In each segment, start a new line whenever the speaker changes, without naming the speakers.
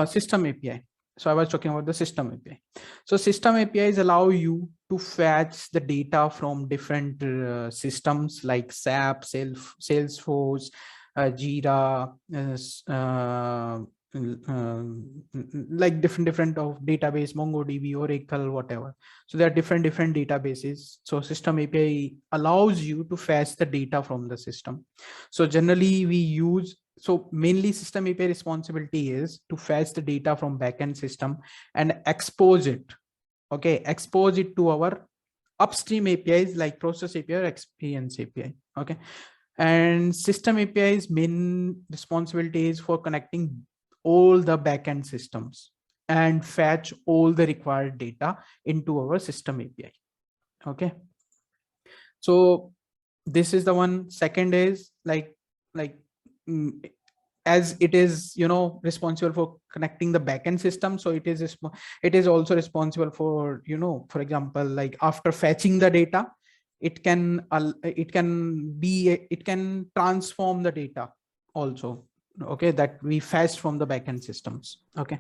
system API. So I was talking about the system API. So system APIs allow you to fetch the data from different systems like SAP, Salesforce, Jira, like different of database, MongoDB, Oracle, whatever. So there are different databases. So system API allows you to fetch the data from the system. So generally we use, so mainly system API responsibility is to fetch the data from backend system and expose it. Okay, expose it to our upstream APIs like process API or experience API. Okay, and system API's main responsibility is for connecting all the backend systems and fetch all the required data into our system API. Okay, so this is the one. Second is like as it is, you know, responsible for connecting the backend system, so it is also responsible for, you know, for example, like after fetching the data, it can transform the data also, okay, that we fetched from the backend systems. Okay,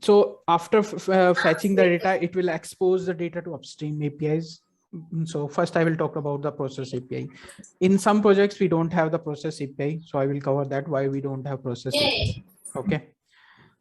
so after fetching the data, it will expose the data to upstream APIs. So first I will talk about the process API. In some projects we don't have the process API, so I will cover that, why we don't have process API. Okay,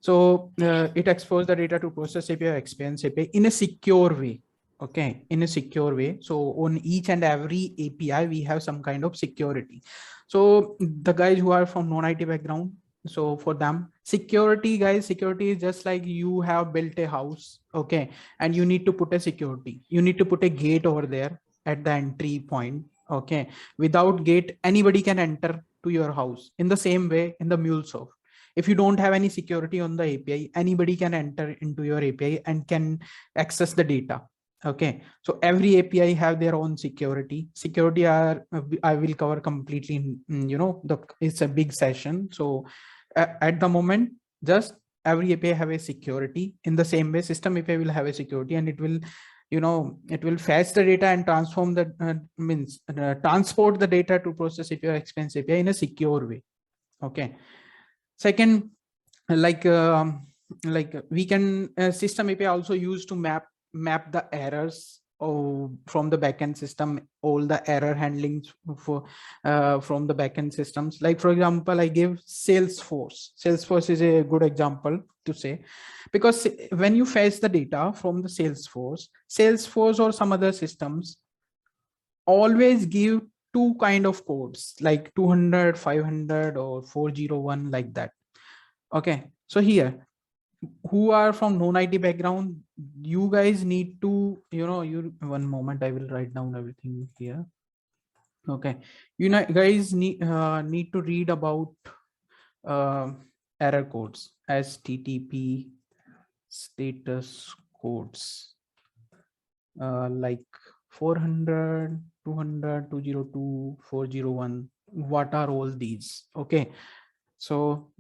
so it exposes the data to process API or experience API in a secure way. Okay, in a secure way. So on each and every API we have some kind of security. So the guys who are from non-IT background, so for them, security guys, security is just like you have built a house, okay, and you need to put a security, you need to put a gate over there at the entry point. Okay, without gate anybody can enter to your house. In the same way in the MuleSoft, if you don't have any security on the API, anybody can enter into your API and can access the data. Okay, so every API have their own security. Security are I will cover completely in, you know, it's a big session. So at the moment, just every API have a security. In the same way, system API will have a security, and it will, you know, it will fetch the data and transform the transport the data to process API or experience API in a secure way. Okay. Second, like we can system API also used to map the errors from the backend system, all the error handlings for from the backend systems. Like for example, I give Salesforce is a good example to say, because when you fetch the data from the Salesforce or some other systems always give two kind of codes, like 200, 500 or 401, like that. Okay, so here, who are from non-IT background, you guys need to, you know, one moment, I will write down everything here. Okay, you know, guys need to read about error codes, HTTP status codes, like 400, 200, 202, 401. What are all these? Okay, so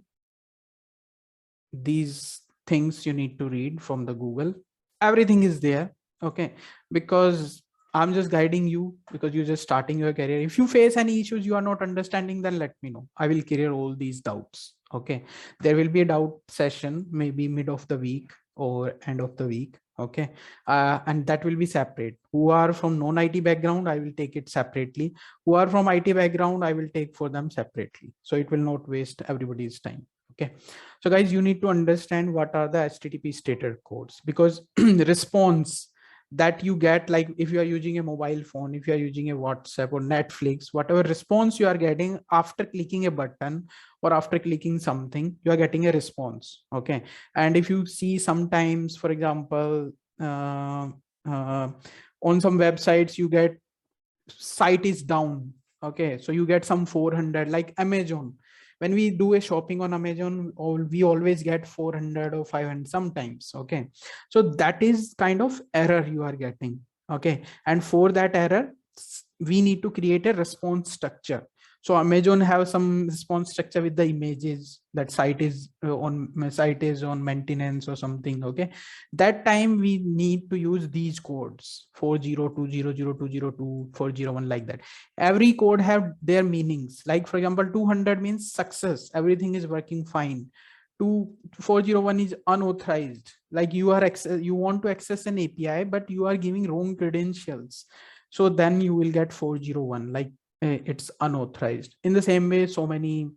these things you need to read from the Google. Everything is there. Okay, because I'm just guiding you, because you're just starting your career. If you face any issues you are not understanding, then let me know. I will clear all these doubts. Okay, there will be a doubt session maybe mid of the week or end of the week. Okay, and that will be separate. Who are from non-IT background, I will take it separately. Who are from IT background, I will take for them separately, so it will not waste everybody's time. Okay, so guys, you need to understand what are the HTTP stated codes, because the response that you get, like if you are using a mobile phone, if you are using a WhatsApp or Netflix, whatever response you are getting after clicking a button or after clicking something, you are getting a response. Okay, and if you see sometimes, for example, on some websites you get site is down. Okay, so you get some 400, like Amazon. When we do a shopping on Amazon, we always get 400 or 500 sometimes. Okay, so that is kind of error you are getting. Okay, and for that error we need to create a response structure. So Amazon have some response structure with the images that site is on maintenance or something. Okay, that time we need to use these codes 40200202401, 401, like that. Every code have their meanings. Like for example, 200 means success, everything is working fine. 401 is unauthorized. Like you want to access an API, but you are giving wrong credentials. So then you will get 401, like it's unauthorized. In the same way, so many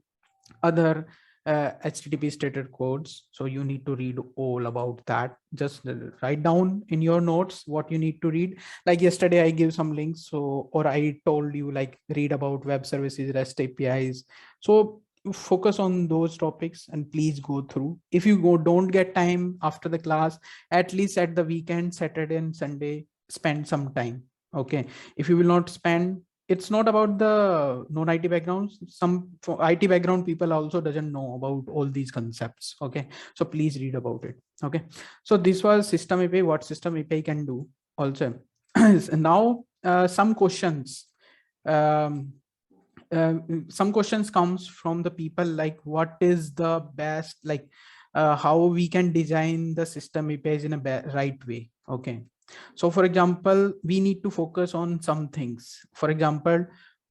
other HTTP stated codes. So you need to read all about that. Just write down in your notes what you need to read. Like yesterday, I give some links. So, or I told you like read about web services, REST APIs. So focus on those topics and please go through. If you don't get time after the class, at least at the weekend, Saturday and Sunday, spend some time. Okay. If you will not spend, it's not about the non-IT backgrounds. Some IT background people also doesn't know about all these concepts. Okay. So please read about it. Okay. So this was system API, what system API can do also. Now, some questions. Some questions comes from the people like what is the best, like how we can design the system APIs in a right way. Okay. So for example, we need to focus on some things. For example,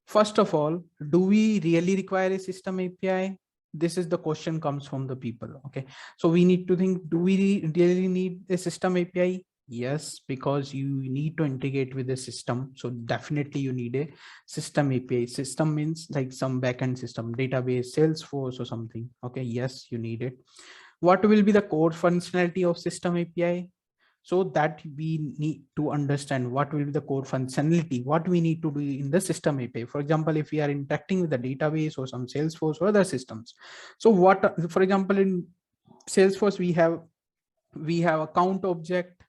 first of all, do we really require a system API? This is the question comes from the people. Okay. So we need to think, do we really need a system API? Yes, because you need to integrate with the system. So definitely you need a system API. System means like some backend system, database, Salesforce or something. Okay. Yes, you need it. What will be the core functionality of system API? So that we need to understand what will be the core functionality, what we need to do in the system API. For example, if we are interacting with the database or some Salesforce or other systems. So what, for example, in Salesforce, we have account object.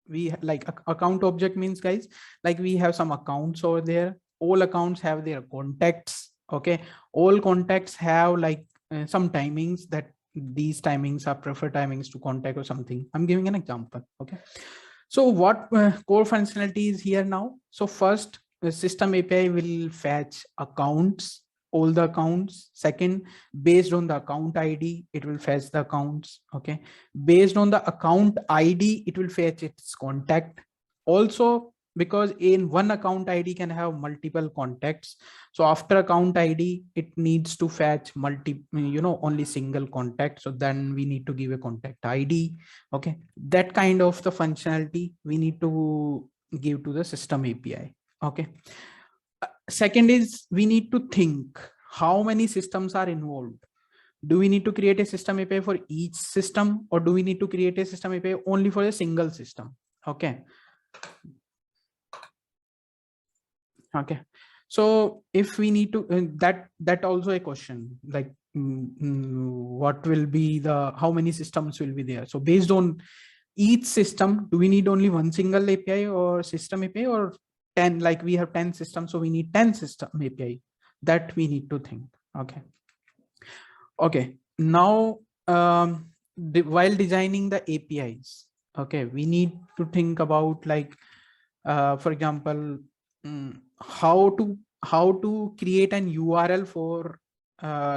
We like account object means, guys, like we have some accounts over there. All accounts have their contacts. Okay. All contacts have like some timings, that these timings are preferred timings to contact or something. I'm giving an example. Okay. So what core functionality is here now? So first, the system API will fetch accounts, all the accounts. Second, based on the account ID, it will fetch the accounts. Okay. Based on the account ID, it will fetch its contact. Also, because in one account ID can have multiple contacts. So after account ID, it needs to fetch only single contact. So then we need to give a contact ID. Okay. That kind of the functionality we need to give to the system API. Okay. Second is we need to think how many systems are involved. Do we need to create a system API for each system, or do we need to create a system API only for a single system? Okay. Okay. So if we need to, that also a question, like what will be how many systems will be there? So based on each system, do we need only one single API or system API, or 10, like we have 10 systems, so we need 10 system API? That we need to think. Okay. Okay. Now, while designing the APIs, okay, we need to think about like, for example, how to create an URL for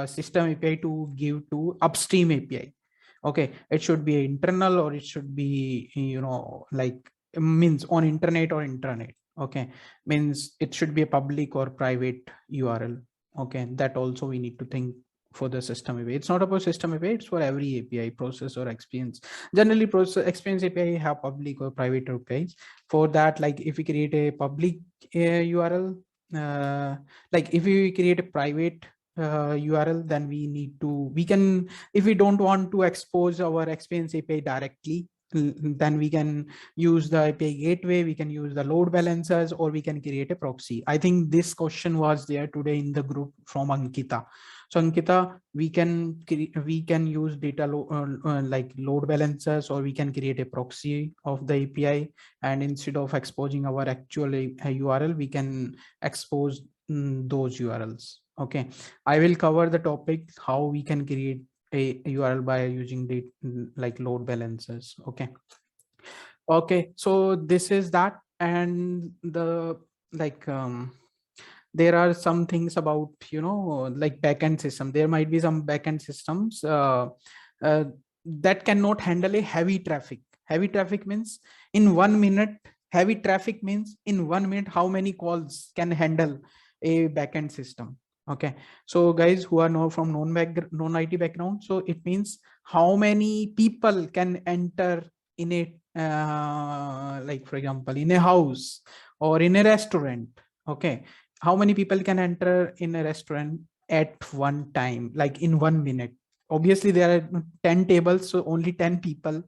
system API to give to upstream API. Okay, it should be internal, or it should be, like means on internet or intranet. Okay, means it should be a public or private URL. Okay, that also we need to think for the system API. It's not about system API, it's for every API, process or experience. Generally, process experience API have public or private APIs. For that, like if we create a public URL, like if we create a private URL, then we can, if we don't want to expose our experience API directly, then we can use the API gateway, we can use the load balancers, or we can create a proxy. I think this question was there today in the group from Ankita. So Ankita, we can use data like load balancers, or we can create a proxy of the API, and instead of exposing our actual URL, we can expose those URLs. Okay, I will cover the topic how we can create a URL by using the like load balancers. Okay. Okay, so this is that, and the like there are some things about like backend system. There might be some backend systems that cannot handle a heavy traffic. Heavy traffic means in 1 minute. Heavy traffic means in 1 minute how many calls can handle a backend system. Okay, so guys who are from non-IT background, so it means how many people can enter in a like for example in a house or in a restaurant. Okay, how many people can enter in a restaurant at one time, like in 1 minute? Obviously there are 10 tables, so only 10 people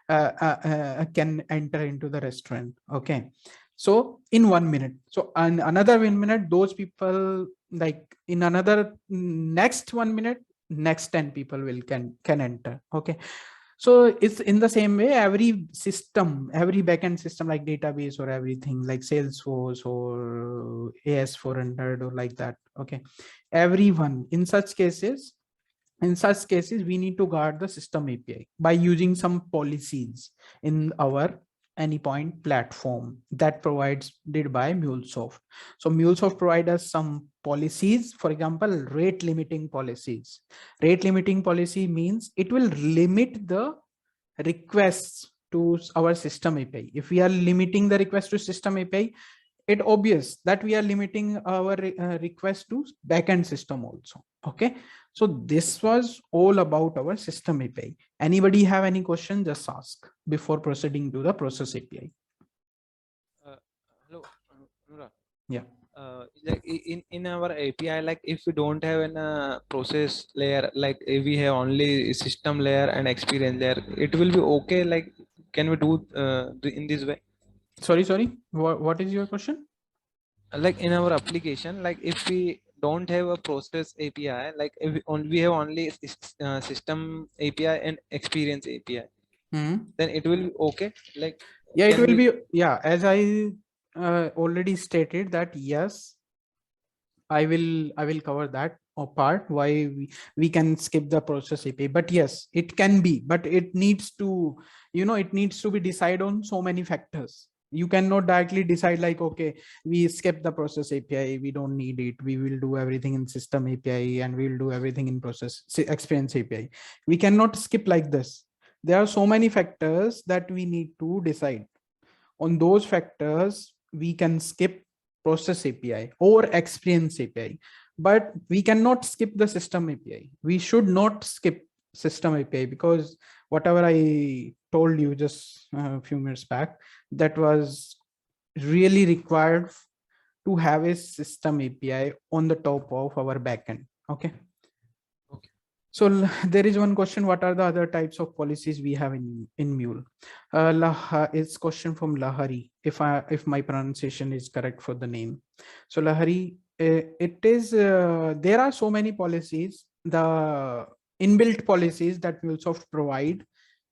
can enter into the restaurant. Okay, so in 1 minute, so another 1 minute, those people, like in another next 1 minute, next 10 people will can enter. Okay, so it's in the same way, every system, every backend system like database or everything like Salesforce or AS400 or like that. Okay, everyone in such cases, we need to guard the system API by using some policies in our Anypoint platform that provides did by MuleSoft. So MuleSoft provides us some policies, for example, rate limiting policies. Rate limiting policy means it will limit the requests to our system API. If we are limiting the request to system API, it obvious that we are limiting our request to backend system also. Okay, so this was all about our system API. Anybody have any question? Just ask before proceeding to the process API.
Hello, Anurag.
Yeah.
Like in our API, like if we don't have an process layer, like if we have only system layer and experience layer, it will be okay. Like, can we do in this way?
Sorry. What is your question?
Like in our application, like if we don't have a process API, like if we have only system API and experience API, then it will be okay. Like,
Yeah, it
can
will
we?
be. Yeah, as I already stated that yes, I will cover that part why we can skip the process API. But yes, it can be, but it needs to, it needs to be decided on so many factors. You cannot directly decide like, okay, we skip the process API, we don't need it, we will do everything in system API and we'll do everything in process experience API. We cannot skip like this. There are so many factors that we need to decide. On those factors, we can skip process API or experience API, but we cannot skip the system API. We should not skip system API because whatever I told you just a few minutes back, that was really required to have a system API on the top of our backend. Okay. So there is one question. What are the other types of policies we have in Mule? It's question from Lahari. If my pronunciation is correct for the name. So Lahari, it is there are so many policies, the inbuilt policies that MuleSoft provide,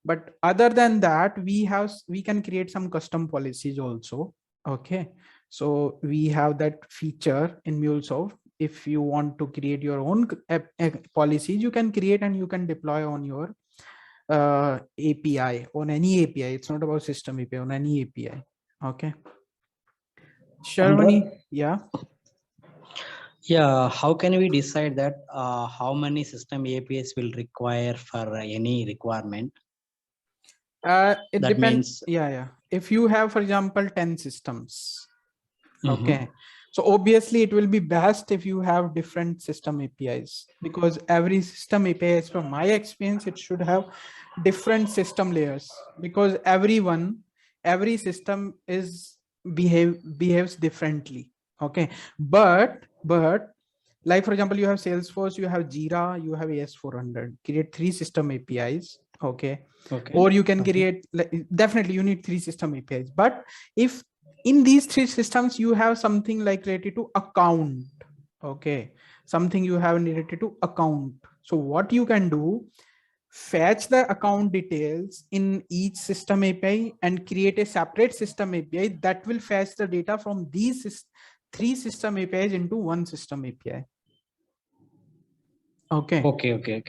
but other than that, we can create some custom policies also. Okay, so we have that feature in MuleSoft. If you want to create your own policies, you can create and you can deploy on your API, on any API. It's not about system API, on any API. Okay. Sharwani, yeah.
Yeah, how can we decide that how many system APIs will require for any requirement?
It
That
depends.
means,
Yeah. If you have, for example, 10 systems,
Mhm.
okay, so obviously it will be best if you have different system APIs, because every system APIs, from my experience, it should have different system layers, because every system behaves differently. Okay, but like for example, you have Salesforce, you have Jira, you have AS400. Create 3 system APIs. Okay, or you can create, definitely you need 3 system APIs. But if in these 3 systems you have something like related to account, okay, something you have related to account, so what you can do, fetch the account details in each system API and create a separate system API that will fetch the data from these 3 system APIs into one system API. Okay.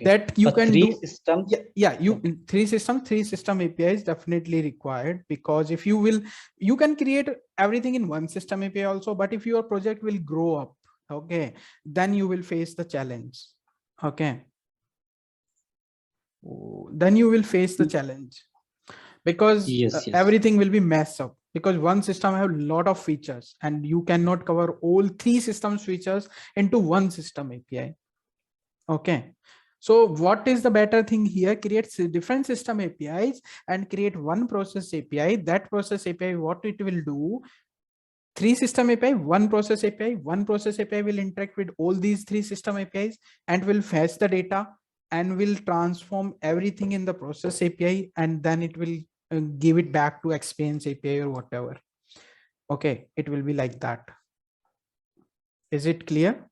That you can do.
Systems.
You 3 system APIs definitely required, because if you can create everything in one system API also, but if your project will grow up, okay, then you will face the challenge. Okay, then you will face the challenge, because everything will be messed up, because one system have a lot of features and you cannot cover all 3 systems features into one system API. Okay, So what is the better thing here? Create different system APIs and create one process API. That process API, what it will do, 3 system API, one process API, one process API will interact with all these 3 system APIs and will fetch the data and will transform everything in the process API, and then it will give it back to experience API or whatever. Okay, it will be like that. Is it clear?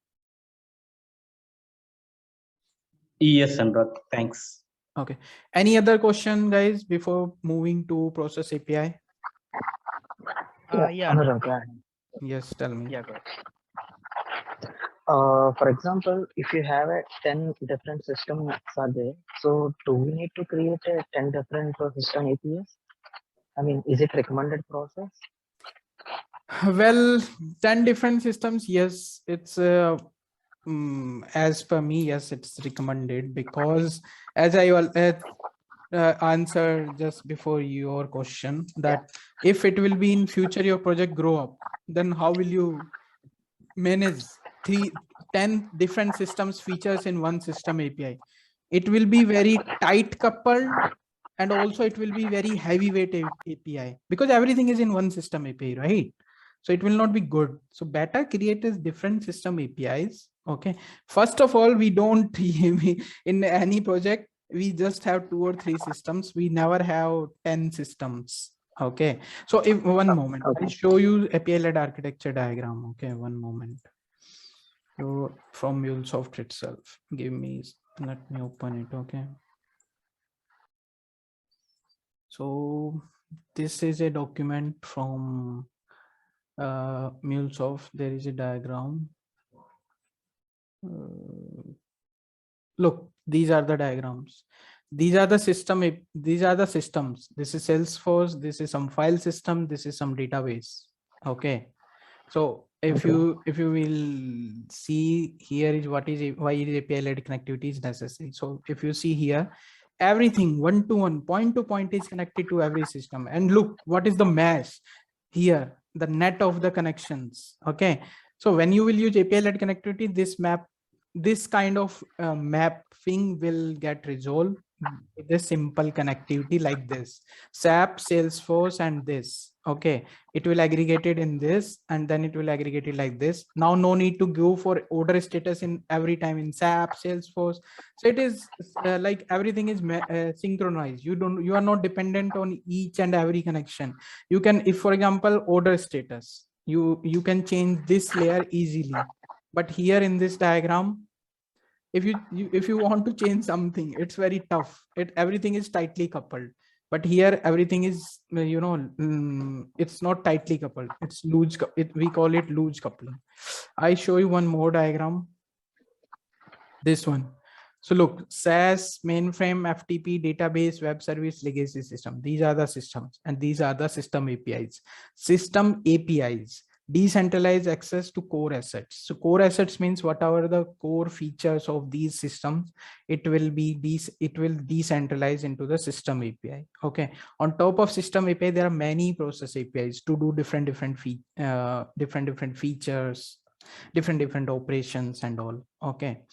Yes, Anurag, thanks.
Okay. Any other question, guys, before moving to process API?
Yeah, Anurag, yeah.
Yes, tell me.
Yeah, go ahead. For example, if you have a 10 different systems are there, so do we need to create a 10 different system APIs? I mean, is it recommended process?
Well, 10 different systems, yes, it's as per me, yes, it's recommended, because as I answered just before your question, that if it will be in future your project grow up, then how will you manage 10 different systems features in one system API? It will be very tight coupled, and also it will be very heavyweight API, because everything is in one system API, right? So it will not be good. So better create is different system APIs. Okay, first of all, we don't in any project we just have 2 or 3 systems. We never have 10 systems. Okay, so if one moment, I'll show you API led architecture diagram. Okay, one moment. So from MuleSoft itself, let me open it. Okay, so this is a document from MuleSoft. There is a diagram. Look, these are the diagrams. These are the system. These are the systems. This is Salesforce. This is some file system. This is some database. Okay. So if you will see, here is why is API led connectivity is necessary. So if you see here, everything one to one, point to point is connected to every system. And look, what is the mesh here, the net of the connections. Okay, so when you will use API led connectivity, this kind of mapping will get resolved with a simple connectivity like this: SAP, Salesforce, and this. Okay, it will aggregate it in this, and then it will aggregate it like this. Now no need to go for order status in every time in SAP, Salesforce. So it is like everything is synchronized. You are not dependent on each and every connection. You can, if for example order status, you can change this layer easily, but here in this diagram, if you want to change something, it's very tough. Everything is tightly coupled, but here everything is it's not tightly coupled, it's loose. We call it loose coupling. I show you one more diagram, this one. So look, SAS, mainframe, FTP, database, web service, legacy system. These are the systems, and these are the system APIs. System APIs, decentralized access to core assets. So core assets means whatever the core features of these systems, it will decentralize into the system API. Okay. On top of system API, there are many process APIs to do different features, different operations and all. Okay.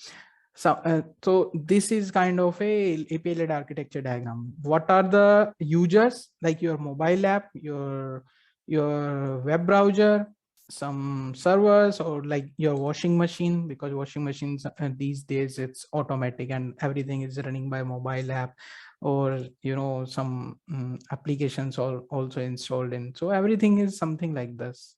So this is kind of a API led architecture diagram. What are the users? Like your mobile app, your web browser, some servers, or like your washing machine, because washing machines these days it's automatic and everything is running by mobile app, or some applications are also installed in. So everything is something like this.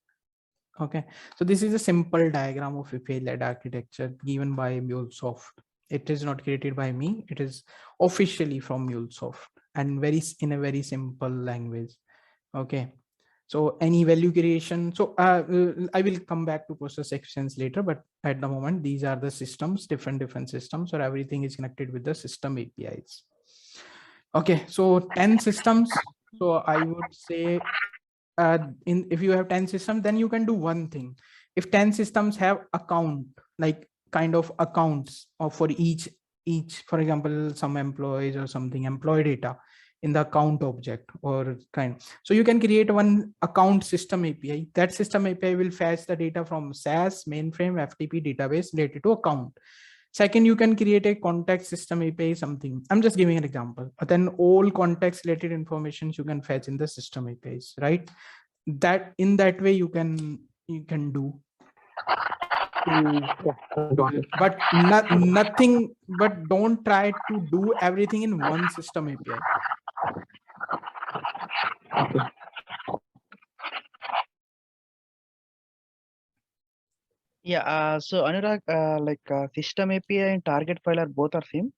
Okay, so this is a simple diagram of API led architecture given by MuleSoft. It is not created by me, it is officially from MuleSoft, and in a very simple language. Okay, so any value creation. So I will come back to process sections later, but at the moment these are the systems, different systems, or everything is connected with the system APIs. Okay, so 10 systems. So I would say if you have 10 systems, then you can do one thing. If 10 systems have account, like kind of accounts for each, for example, some employees or something, employee data in the account object or kind. So you can create one account system API. That system API will fetch the data from SAS, mainframe, FTP, database related to account. Second, you can create a context system API, something. I'm just giving an example. But then all context related information you can fetch in the system APIs, right? That in that way you can do. But nothing, but don't try to do everything in one system API.
Yeah, so Anurag, system API and target file are both are same.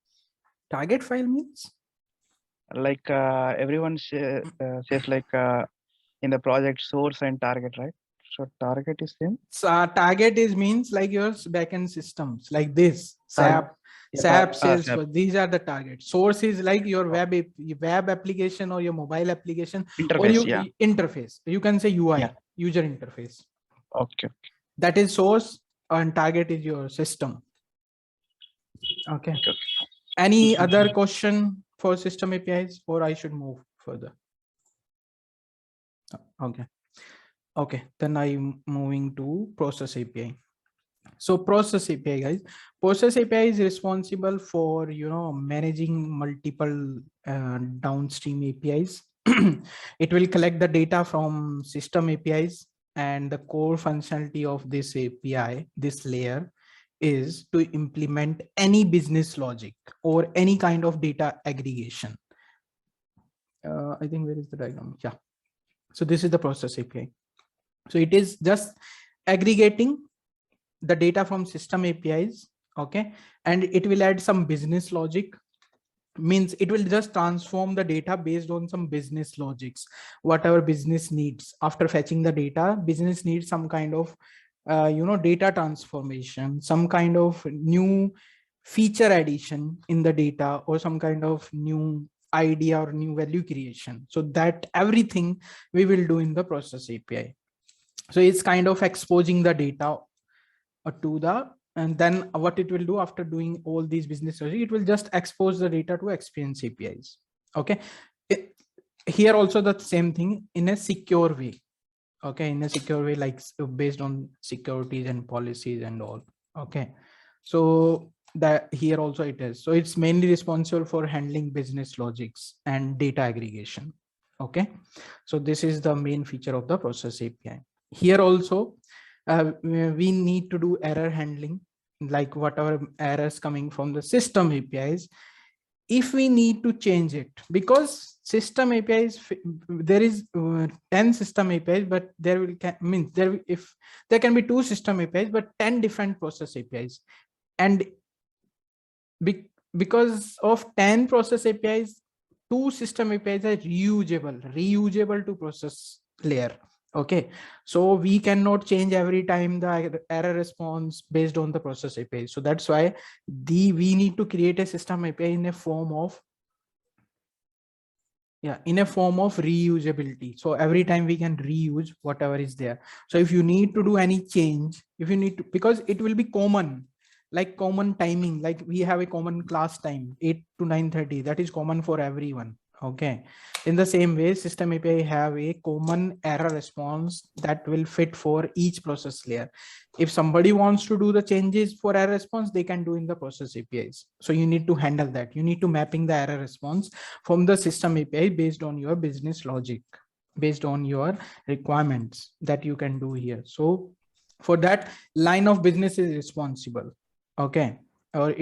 Target file means?
Like everyone says in the project source and target, right? So target is same.
So target is means like your backend systems like this, SAP, Salesforce. These are the target. Source is like your web application or your mobile application
Interface,
or you
yeah.
interface. You can say UI,
Yeah.
user interface.
Okay.
That is source, and target is your system. Okay. Any other question for system APIs, or I should move further? Okay. Okay, then I'm moving to process API. So process API, guys, process API is responsible for, managing multiple downstream APIs. It will collect the data from system APIs, and the core functionality of this API, this layer, is to implement any business logic or any kind of data aggregation. I think where is the diagram? Yeah. So this is the process API. So it is just aggregating the data from system APIs, okay, and it will add some business logic. Means it will just transform the data based on some business logics, whatever business needs. After fetching the data, business needs some kind of data transformation, some kind of new feature addition in the data, or some kind of new idea or new value creation. So that everything we will do in the process API. So it's kind of exposing the data to the, and then what it will do after doing all these business logic, it will just expose the data to experience APIs. Okay. Here also the same thing in a secure way. Okay, in a secure way, like based on securities and policies and all. Okay, so that here also it is. So it's mainly responsible for handling business logics and data aggregation. Okay, so this is the main feature of the process API. Here also we need to do error handling, like whatever errors coming from the system APIs. If we need to change it, because system APIs, there is 10 system APIs, but there will if there can be 2 system APIs, but 10 different process APIs. And because of 10 process APIs, 2 system APIs are reusable to process layer. Okay, so we cannot change every time the error response based on the process API. So that's why we need to create a system API in a form of reusability. So every time we can reuse whatever is there. So if you need to do any change, because it will be common, like common timing, like we have a common class time 8 to 9:30, that is common for everyone. Okay, in the same way, system API have a common error response that will fit for each process layer. If somebody wants to do the changes for error response, they can do in the process APIs. So you need to handle that. You need to mapping the error response from the system API based on your business logic, based on your requirements that you can do here. So for that, line of business is responsible. Okay, or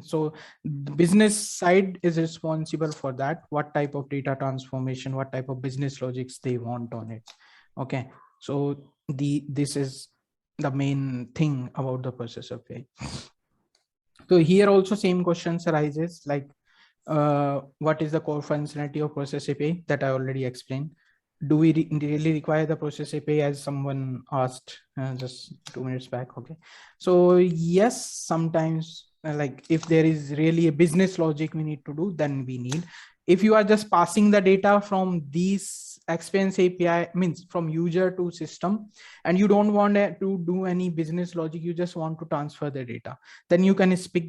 so the business side is responsible for that, what type of data transformation, what type of business logics they want on it. Okay, so this is the main thing about the process API. So here also same questions arises, like what is the core functionality of process API, that I already explained. Do we really require the process API, as someone asked just 2 minutes back? Okay, so yes, sometimes like if there is really a business logic we need to do, then we need. If you are just passing the data from these experience API, means from user to system, and you don't want to do any business logic, you just want to transfer the data, then you can skip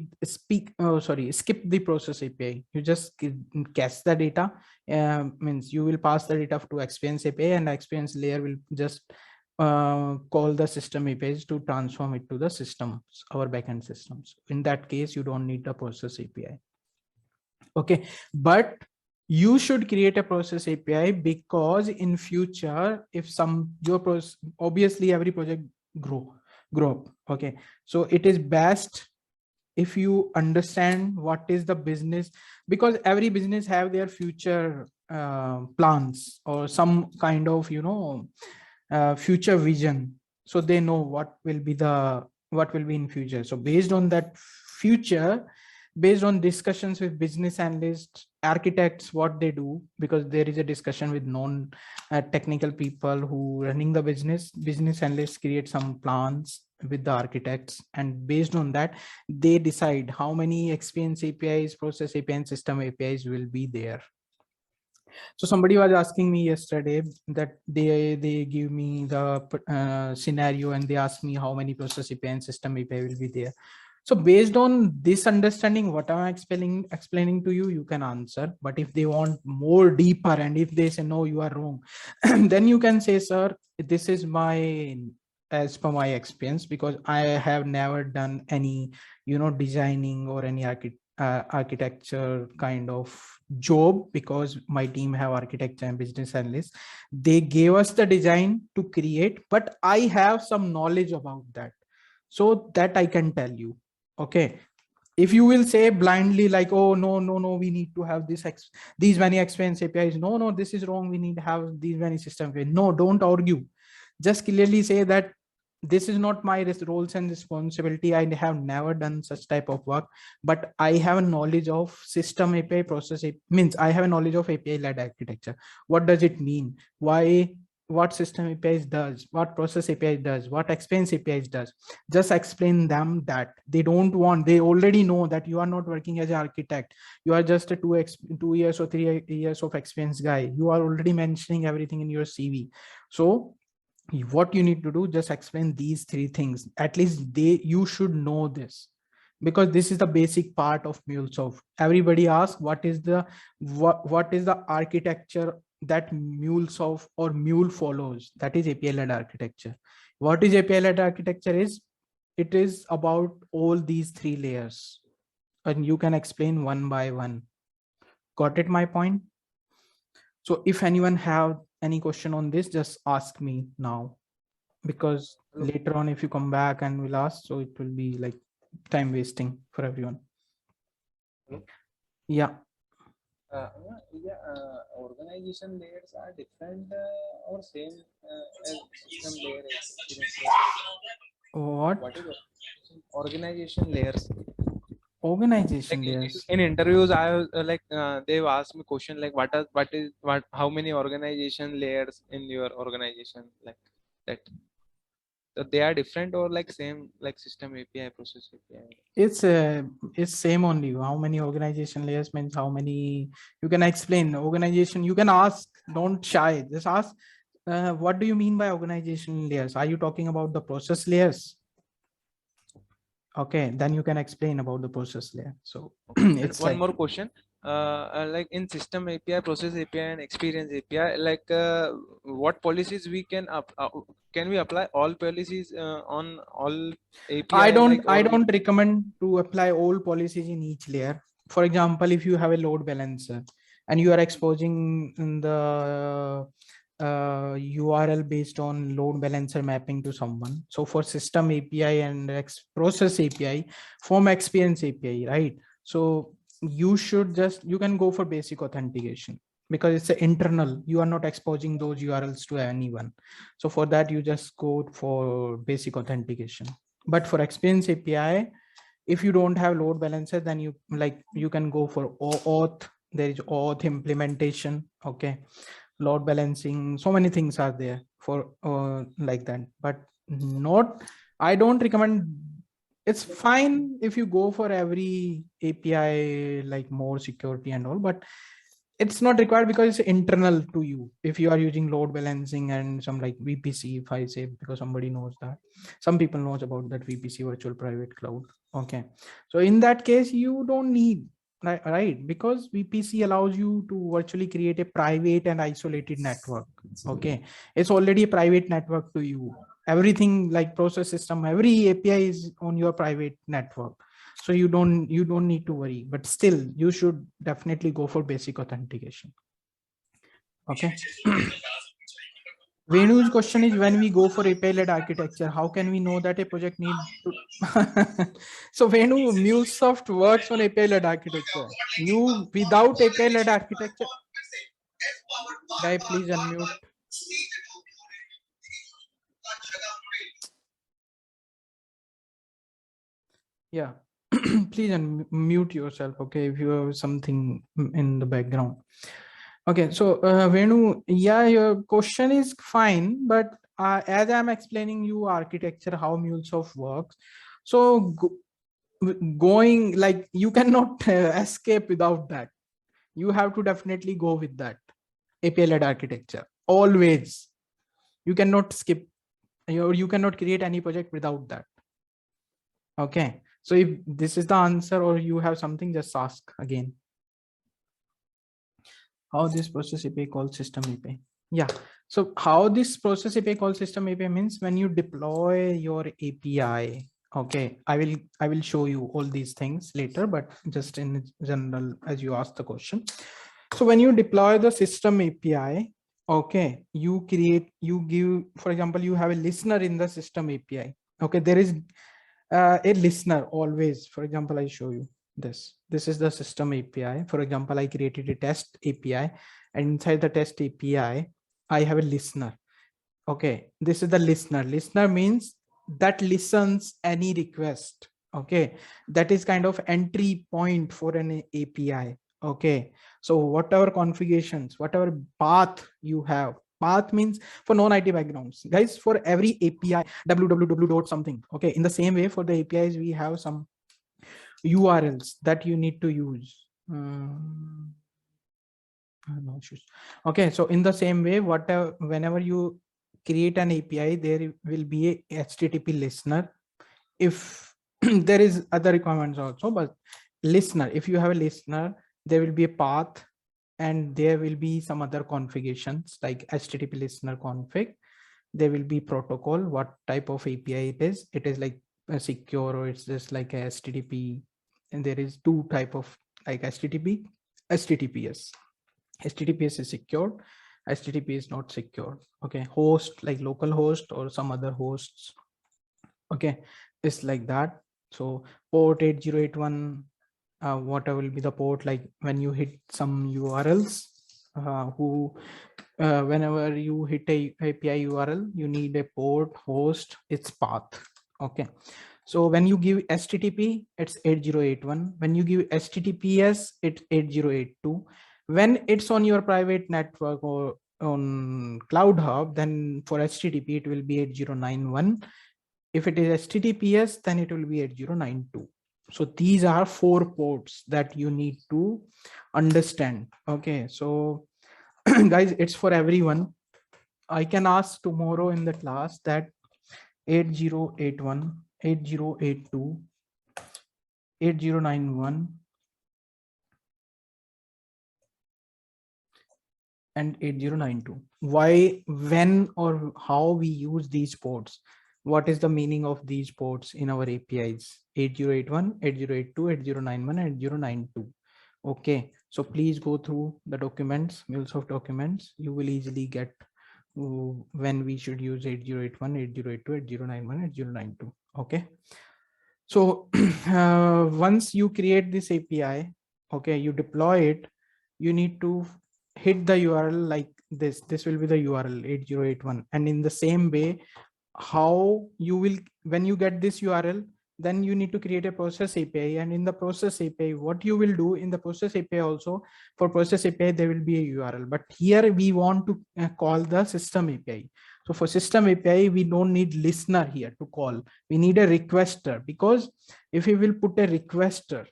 the process API. You just cache the data, means you will pass the data to experience API, and experience layer will just call the system APIs to transform it to the systems, our backend systems. In that case, you don't need the process API. Okay, but you should create a process API, because in future, if your process, obviously every project grow up. Okay, so it is best if you understand what is the business, because every business have their future plans or some kind of future vision, so they know what will be in future. So based on that future, based on discussions with business analysts, architects, what they do, because there is a discussion with non technical people who running the business analysts create some plans with the architects, and based on that they decide how many experience APIs, process API and system APIs will be there. So somebody was asking me yesterday that they give me the scenario, and they asked me how many process API and system API will be there. So based on this understanding, what I'm explaining to you, you can answer. But if they want more deeper, and if they say no, you are wrong, then you can say, sir, this is as per my experience, because I have never done any designing or any architecture kind of job, because my team have architecture and business analysts. They gave us the design to create, but I have some knowledge about that, so that I can tell you. Okay, if you will say blindly like, oh no, we need to have these many experience APIs, no, this is wrong, we need to have these many system APIs. No, don't argue, just clearly say that this is not my roles and responsibility. I have never done such type of work, but I have a knowledge of system API, process API, means I have a knowledge of API led architecture. What does it mean? What system APIs does, what process API does, what experience APIs does. Just explain them that. They already know that you are not working as an architect. You are just a 2 years or 3 years of experience guy. You are already mentioning everything in your CV. So what you need to do, just explain these 3 things. At least you should know this, because this is the basic part of MuleSoft. Everybody asks what is the architecture that MuleSoft or Mule follows. That is API led architecture. What is API led architecture is? It is about all these 3 layers, and you can explain one by one. Got it my point? So if anyone have any question on this, just ask me now, because later on if you come back and will ask, so it will be like time wasting for everyone. Yeah.
Organization layers are different or same as system layer experience layer? What is organization layers?
Organization
Like
layers.
in interviews, I they've asked me question like how many organization layers in your organization, like that. So they are different or like same, like system API, process API?
It's same only. How many organization layers means how many. You can explain organization. You can ask. Don't shy. Just ask. What do you mean by organization layers? Are you talking about the process layers? Okay, then you can explain about the process layer. So it's
one
like,
more question. Like in system API, process API, and experience API, like what policies we can we apply all policies on all API?
I don't recommend to apply all policies in each layer. For example, if you have a load balancer and you are exposing the URL based on load balancer mapping to someone. So for system API and process API, form experience API, right? So you can go for basic authentication, because it's an internal. You are not exposing those URLs to anyone. So for that, you just go for basic authentication. But for experience API, if you don't have load balancer, then you can go for auth. There is auth implementation. Okay, load balancing. So many things are there for like that. But I don't recommend. It's fine if you go for every API like more security and all, but it's not required because it's internal to you. If you are using load balancing and some like VPC, if I say, because somebody knows that, some people knows about that VPC, virtual private cloud. Okay, so in that case, you don't need right? Because VPC allows you to virtually create a private and isolated network. Okay, it's already a private network to you. Everything like process system, every API is on your private network, so you don't need to worry. But still, you should definitely go for basic authentication. Okay. Venu's question is, when we go for API-led architecture, how can we know that a project needs to... So Venu, MuleSoft works on API-led architecture. You, without API-led architecture... Guy, please unmute. Yeah, please unmute yourself, okay, if you have something in the background. Okay, so Venu, yeah, your question is fine, but as I'm explaining you architecture, how MuleSoft works, so going like you cannot escape without that. You have to definitely go with that API-led architecture always. You cannot skip, you cannot create any project without that. Okay, so if this is the answer or you have something, just ask again. How this process API called system API? Yeah, so how this process API called system API means when you deploy your API. Okay, I will show you all these things later, but just in general, as you asked the question. So when you deploy the system API, okay, you give, for example, you have a listener in the system API. Okay, there is a listener always. For example, I show you this is the system API. For example, I created a test API, and inside the test API I have a listener. Okay, this is the listener means that listens any request. Okay, that is kind of entry point for an API. Okay, so whatever configurations, whatever path you have, path means for non-IT backgrounds, guys, for every API www dot something. Okay, in the same way for the APIs we have some URLs that you need to use. No issues. Okay, so in the same way, whenever you create an API, there will be a HTTP listener. If there is other requirements also, but listener, if you have a listener, there will be a path and there will be some other configurations like HTTP listener config. There will be protocol, what type of API it is. It is like a secure, or it's just like a HTTP. And there is two type of like HTTP, HTTPS. HTTPS is secured, HTTP is not secure. Okay, host like local host or some other hosts. Okay, it's like that. So port 8081, whatever will be the port, like when you hit some URLs, whenever you hit a API URL, you need a port, host, its path. Okay, so when you give HTTP, it's 8081. When you give HTTPS, it's 8082. When it's on your private network or on Cloud Hub, then for HTTP, it will be 8091. If it is HTTPS, then it will be 8092. So these are 4 ports that you need to understand. Okay, so guys, it's for everyone. I can ask tomorrow in the class that 8081, 8082, 8091, and 8092. Why, when, or how we use these ports? What is the meaning of these ports in our APIs? 8081, 8082, 8091, and 8092. Okay, so please go through the documents, MuleSoft documents. You will easily get when we should use 8081, 8082, 8091, 8092. Okay, so once you create this API, okay, you deploy it, you need to hit the URL like this. This will be the URL 8081. And in the same way, how you will, when you get this URL, then you need to create a process API. And in the process API, what you will do in the process API also, for process API, there will be a URL. But here we want to call the system API. So for system API, we don't need listener here to call. We need a requester, because if we will put a requester,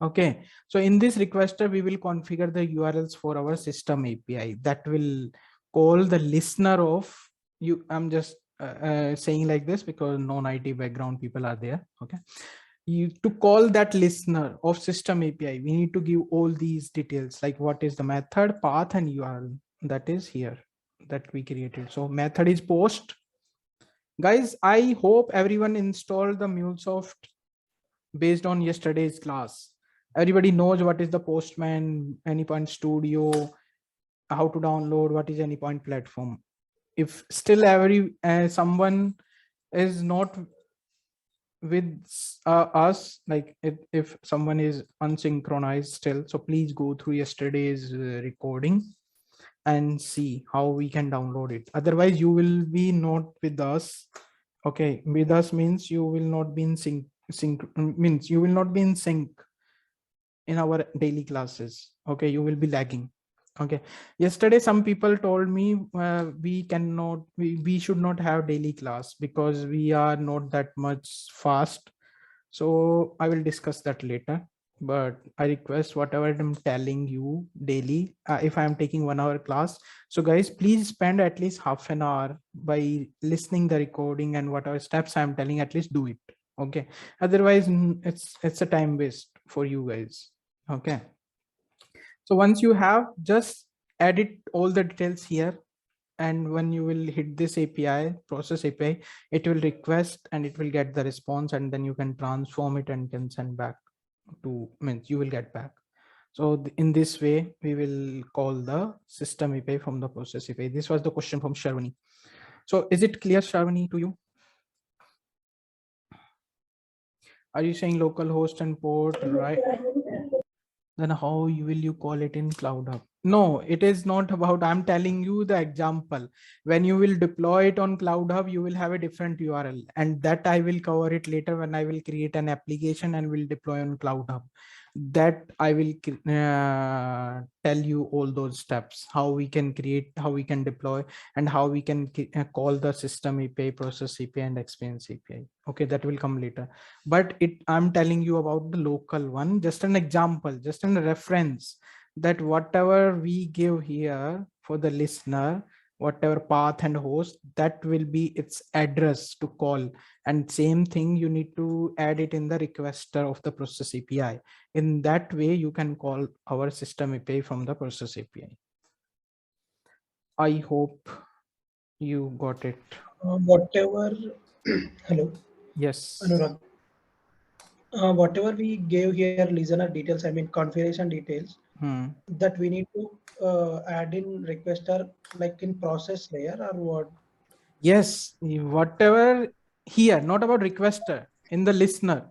okay, so in this requester, we will configure the URLs for our system API that will call the listener of you. I'm just saying like this because non-IT background people are there. Okay, to call that listener of system API, we need to give all these details, like what is the method, path, and URL that is here that we created. So method is post. Guys, I hope everyone installed the MuleSoft based on yesterday's class. Everybody knows what is the Postman, Anypoint Studio, how to download, what is Anypoint platform. If still someone is not with us, like if someone is unsynchronized still, so please go through yesterday's recording and see how we can download it. Otherwise you will be not with us. Okay, with us means you will not be in sync means you will not be in sync in our daily classes. Okay, you will be lagging. Okay, yesterday some people told me we should not have daily class because we are not that much fast. So I will discuss that later, but I request whatever I'm telling you daily, if I'm taking 1 hour class, so guys, please spend at least half an hour by listening the recording, and whatever steps I'm telling, at least do it. Okay, otherwise it's a time waste for you guys. Okay, so once you have, just edit all the details here, and when you will hit this API, process API, it will request and it will get the response, and then you can transform it and can send back to, means you will get back. So in this way, we will call the system API from the process API. This was the question from Sharwani. So is it clear, Sharwani, to you? Are you saying local host and port, right? Then how will you call it in Cloud Hub? No, it is not about, I'm telling you the example. When you will deploy it on Cloud Hub, you will have a different URL, and that I will cover it later when I will create an application and will deploy on Cloud Hub. That I will tell you all those steps, how we can create, how we can deploy, and how we can call the system API, process API, and experience API. Okay, that will come later. But I'm telling you about the local one, just an example, just a reference, that whatever we give here for the listener, whatever path and host, that will be its address to call. And same thing, you need to add it in the requester of the process API. In that way, you can call our system API from the process API. I hope you got it.
Whatever, hello.
Yes.
Anurag. Whatever we gave here, listener details, I mean configuration details, that we need to add in requester, like in process layer, or what?
Yes, whatever here, not about requester, in the listener.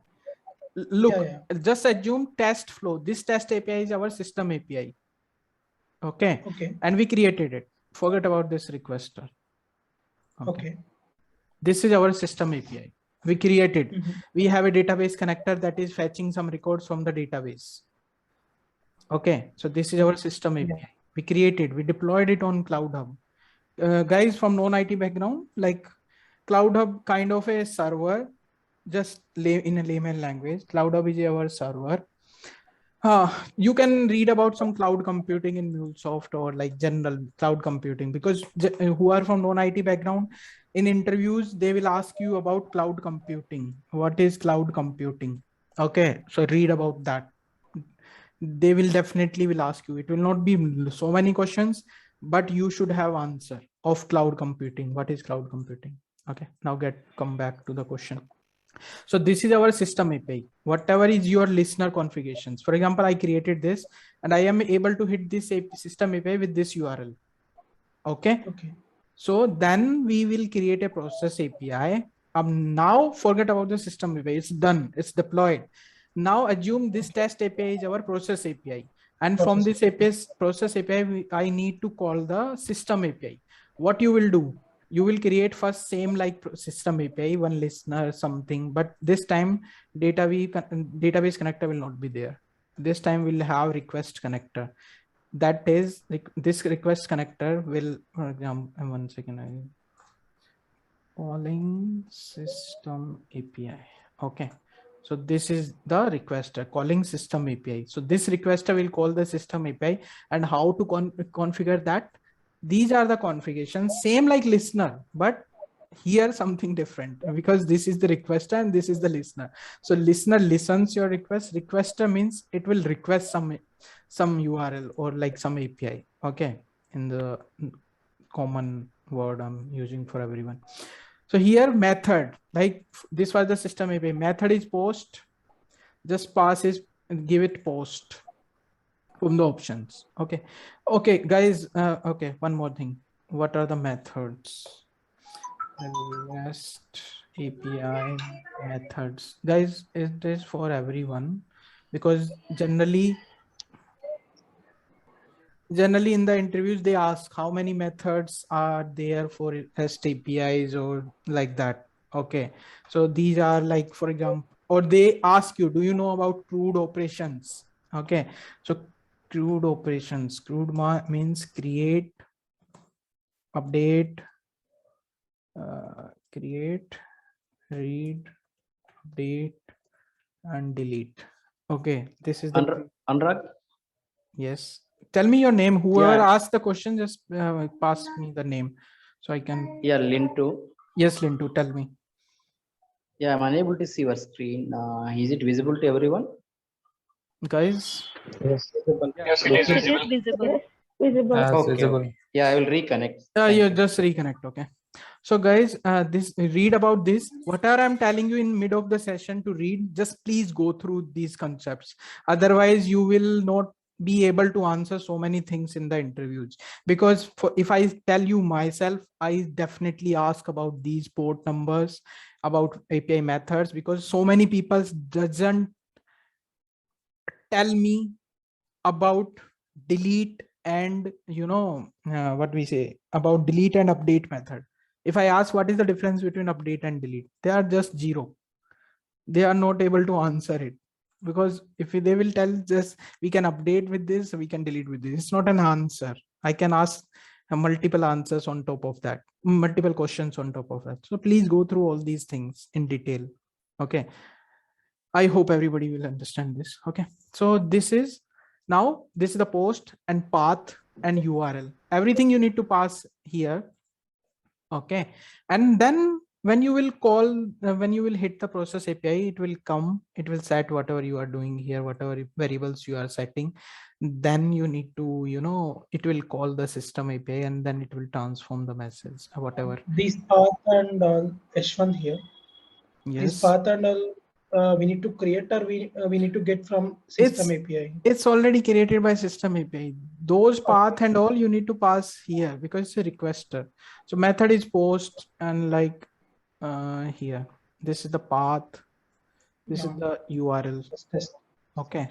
Look, just assume test flow. This test API is our system API. Okay.
Okay.
And we created it. Forget about this requester.
Okay.
This is our system API. We created. We have a database connector that is fetching some records from the database. Okay. So this is our system API. We created, we deployed it on Cloud Hub. Guys from non-IT background, like Cloud Hub kind of a server, just in a layman language, Cloud Hub is our server. You can read about some cloud computing in MuleSoft, or like general cloud computing, because who are from non-IT background, in interviews, they will ask you about cloud computing. What is cloud computing? Okay, so read about that. They will definitely will ask you. It will not be so many questions, but you should have answer of cloud computing. What is cloud computing? Okay, now come back to the question. So this is our system API. Whatever is your listener configurations. For example, I created this and I am able to hit this system API with this URL. Okay.
Okay.
So then we will create a process API. Now forget about the system API. It's done. It's deployed. Now assume this test API is our process API. And from this process API, I need to call the system API. What you will do? You will create first same like system API, one listener, something, but this time database connector will not be there. This time we'll have request connector. That is, this request connector will, for example, 1 second, calling system API. Okay. So this is the requester calling system API. So this requester will call the system API, and how to configure that. These are the configurations, same like listener, but here something different, because this is the requester and this is the listener. So listener listens your request. Requester means it will request some URL or like some API. Okay, in the common word I'm using for everyone. So here method, like this was the system API. Method is post. Just pass is give it post from the options. Okay. Okay, guys. Okay, one more thing. What are the methods? REST API methods, guys. It is for everyone, because generally in the interviews they ask how many methods are there for REST APIs or like that. Okay, so these are like, for example, or they ask you, do you know about CRUD operations? Okay, so CRUD operations, means create, update, create, read, update, and delete. Okay, this is the
Anurag?
Yes, tell me your name. Whoever
Yeah.
asked the question, just pass me the name so I can.
Yeah, Lintu.
Yes, Lintu, tell me.
Yeah, I'm unable to see your screen. Is it visible to everyone?
Guys,
Yes.
Yes,
It is visible.
Visible.
Okay, okay. Yeah, I will reconnect.
you just reconnect. Okay. So guys, this read about this. Whatever I'm telling you in mid of the session to read, just please go through these concepts. Otherwise, you will not be able to answer so many things in the interviews. Because if I tell you myself, I definitely ask about these port numbers, about API methods, because so many people doesn't tell me about delete and what we say about delete and update method. If I ask what is the difference between update and delete, they are just zero. They are not able to answer it, because if they will tell just we can update with this, we can delete with this, it's not an answer. I can ask multiple answers on top of that, multiple questions on top of that. So please go through all these things in detail. Okay, I hope everybody will understand this. Okay, so this is the post and path and URL. Everything you need to pass here. Okay, and then when you will call, when you will hit the process API, it will come, it will set whatever you are doing here, whatever variables you are setting. Then you need to, it will call the system API and then it will transform the message, whatever.
This path and all, Yashwant here. This
Yes.
path and all, we need to create, or we need to get from system API.
It's already created by system API. Those path and all you need to pass here because it's a requester. So method is post, and like here, this is the path. This is the URL. Okay.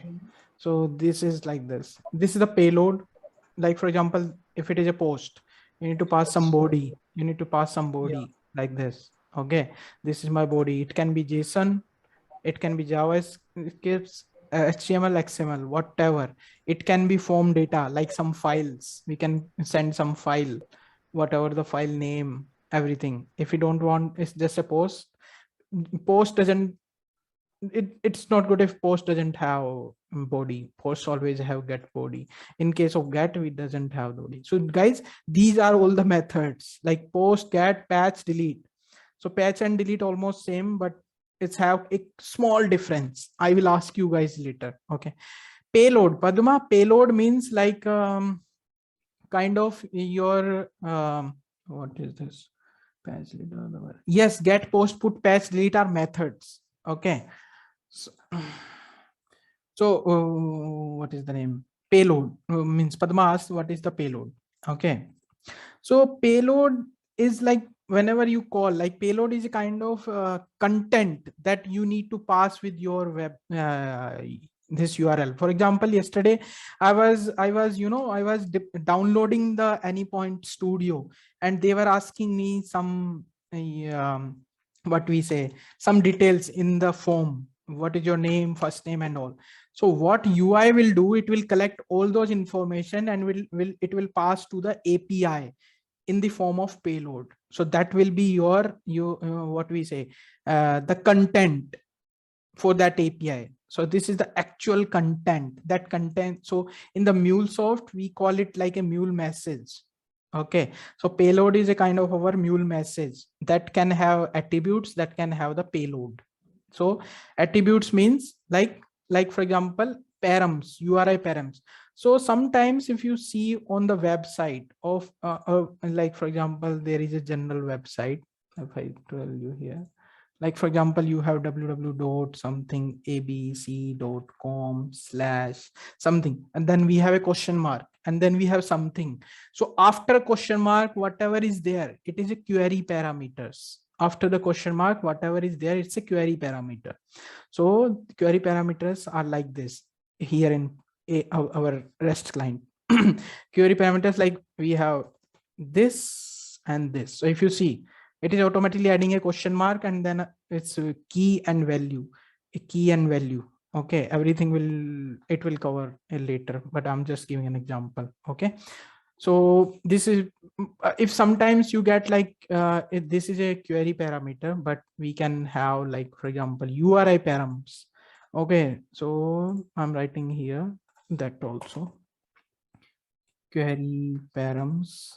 So this is like this. This is the payload. Like for example, if it is a post, you need to pass some body. You need to pass some body like this. Okay. This is my body. It can be JSON. It can be JavaScript, HTML, XML, whatever. It can be form data, like some files. We can send some file, whatever the file name, everything. If you don't want, it's just a post. Post doesn't, it's not good if post doesn't have body. Posts always have get body. In case of get, it doesn't have body. So guys, these are all the methods like post, get, patch, delete. So patch and delete almost same, but it's have a small difference. I will ask you guys later. Okay. Payload, Padma, payload means like kind of your what is this? Patch, delete, yes, get, post, put, patch, delete are methods. Okay. So what is the name? Payload means Padma asked what is the payload. Okay. So payload is like whenever you call, like payload is a kind of content that you need to pass with your web this URL. For example, yesterday I was downloading the Anypoint Studio and they were asking me some what we say, some details in the form. What is your name, first name and all. So what UI will do, it will collect all those information and it will pass to the API in the form of payload. So that will be your what we say, the content for that API. So this is the actual content, that content. So in the MuleSoft, we call it like a mule message. Okay, so payload is a kind of our mule message that can have attributes that can have the payload. So attributes means like for example, params, URI params. So sometimes if you see on the website of like for example, there is a general website. If I tell you here, like for example, you have www.something abc.com/something, and then we have a question mark, and then we have something. So after question mark, whatever is there, it is a query parameters. After the question mark, whatever is there, it's a query parameter. So query parameters are like this here in our REST client. Query parameters, like we have this and this. So if you see, it is automatically adding a question mark, and then it's a key and value, Okay, everything it will cover later, but I'm just giving an example. Okay, so this is if sometimes you get like this is a query parameter, but we can have like for example URI params. Okay, so I'm writing here that also query params,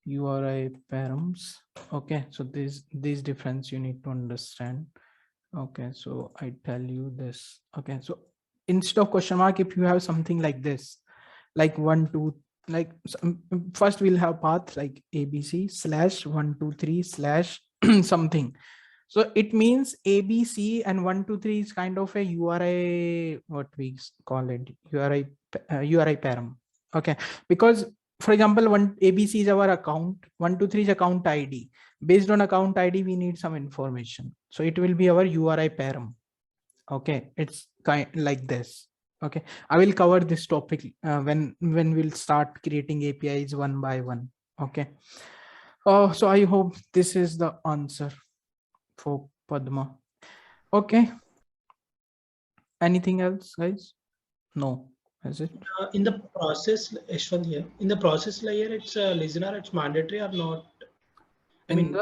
URI params. Okay, so this difference you need to understand. Okay, so I tell you this. Okay, so instead of question mark, if you have something like this, like 1 2, like first we'll have path like abc/123/ so it means abc and 1 2 3 is kind of a URI, what we call it, URI param. Okay, because for example, one abc is our account, 1 2 3 is account ID. Based on account ID, we need some information, so it will be our URI param. Okay, it's kind like this. Okay, I will cover this topic when we'll start creating APIs one by one. Okay, so I hope this is the answer for Padma. Okay, anything else, guys? No, is it?
In the process, Ashwant here, in the process layer, it's a listener, it's mandatory or not? I mean,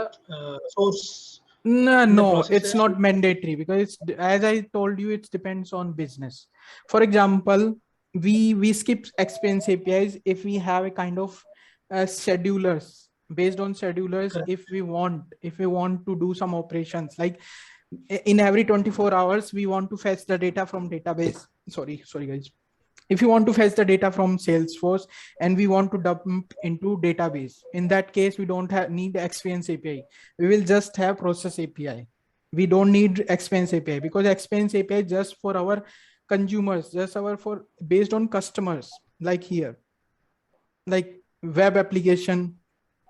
source.
No, it's not mandatory, because it's, as I told you, it depends on business. For example, we skip experience APIs if we have a kind of schedulers. Based on schedulers,
Correct.
if we want to do some operations, like in every 24 hours we want to fetch the data from database. Sorry guys. If you want to fetch the data from Salesforce and we want to dump into database, in that case, we don't need experience API. We will just have process API. We don't need experience API, because experience API just for our consumers, just for based on customers, like here, like web application,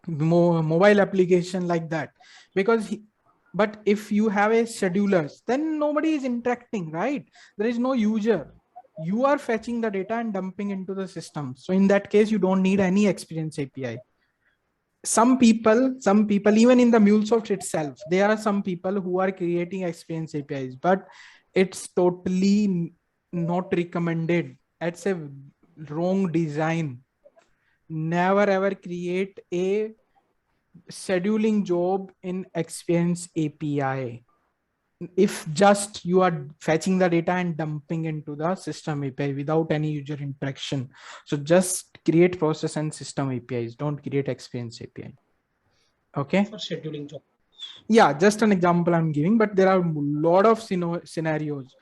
mobile application, like that. Because but if you have a schedulers, then nobody is interacting, right? There is no user. You are fetching the data and dumping into the system. So in that case, you don't need any experience API. Some people, even in the MuleSoft itself, there are some people who are creating experience APIs, but it's totally not recommended. It's a wrong design. Never ever create a scheduling job in experience API. If just you are fetching the data and dumping into the system API without any user interaction. So just create process and system APIs. Don't create experience API. Okay.
For scheduling job.
Yeah, just an example I'm giving, but there are a lot of scenarios.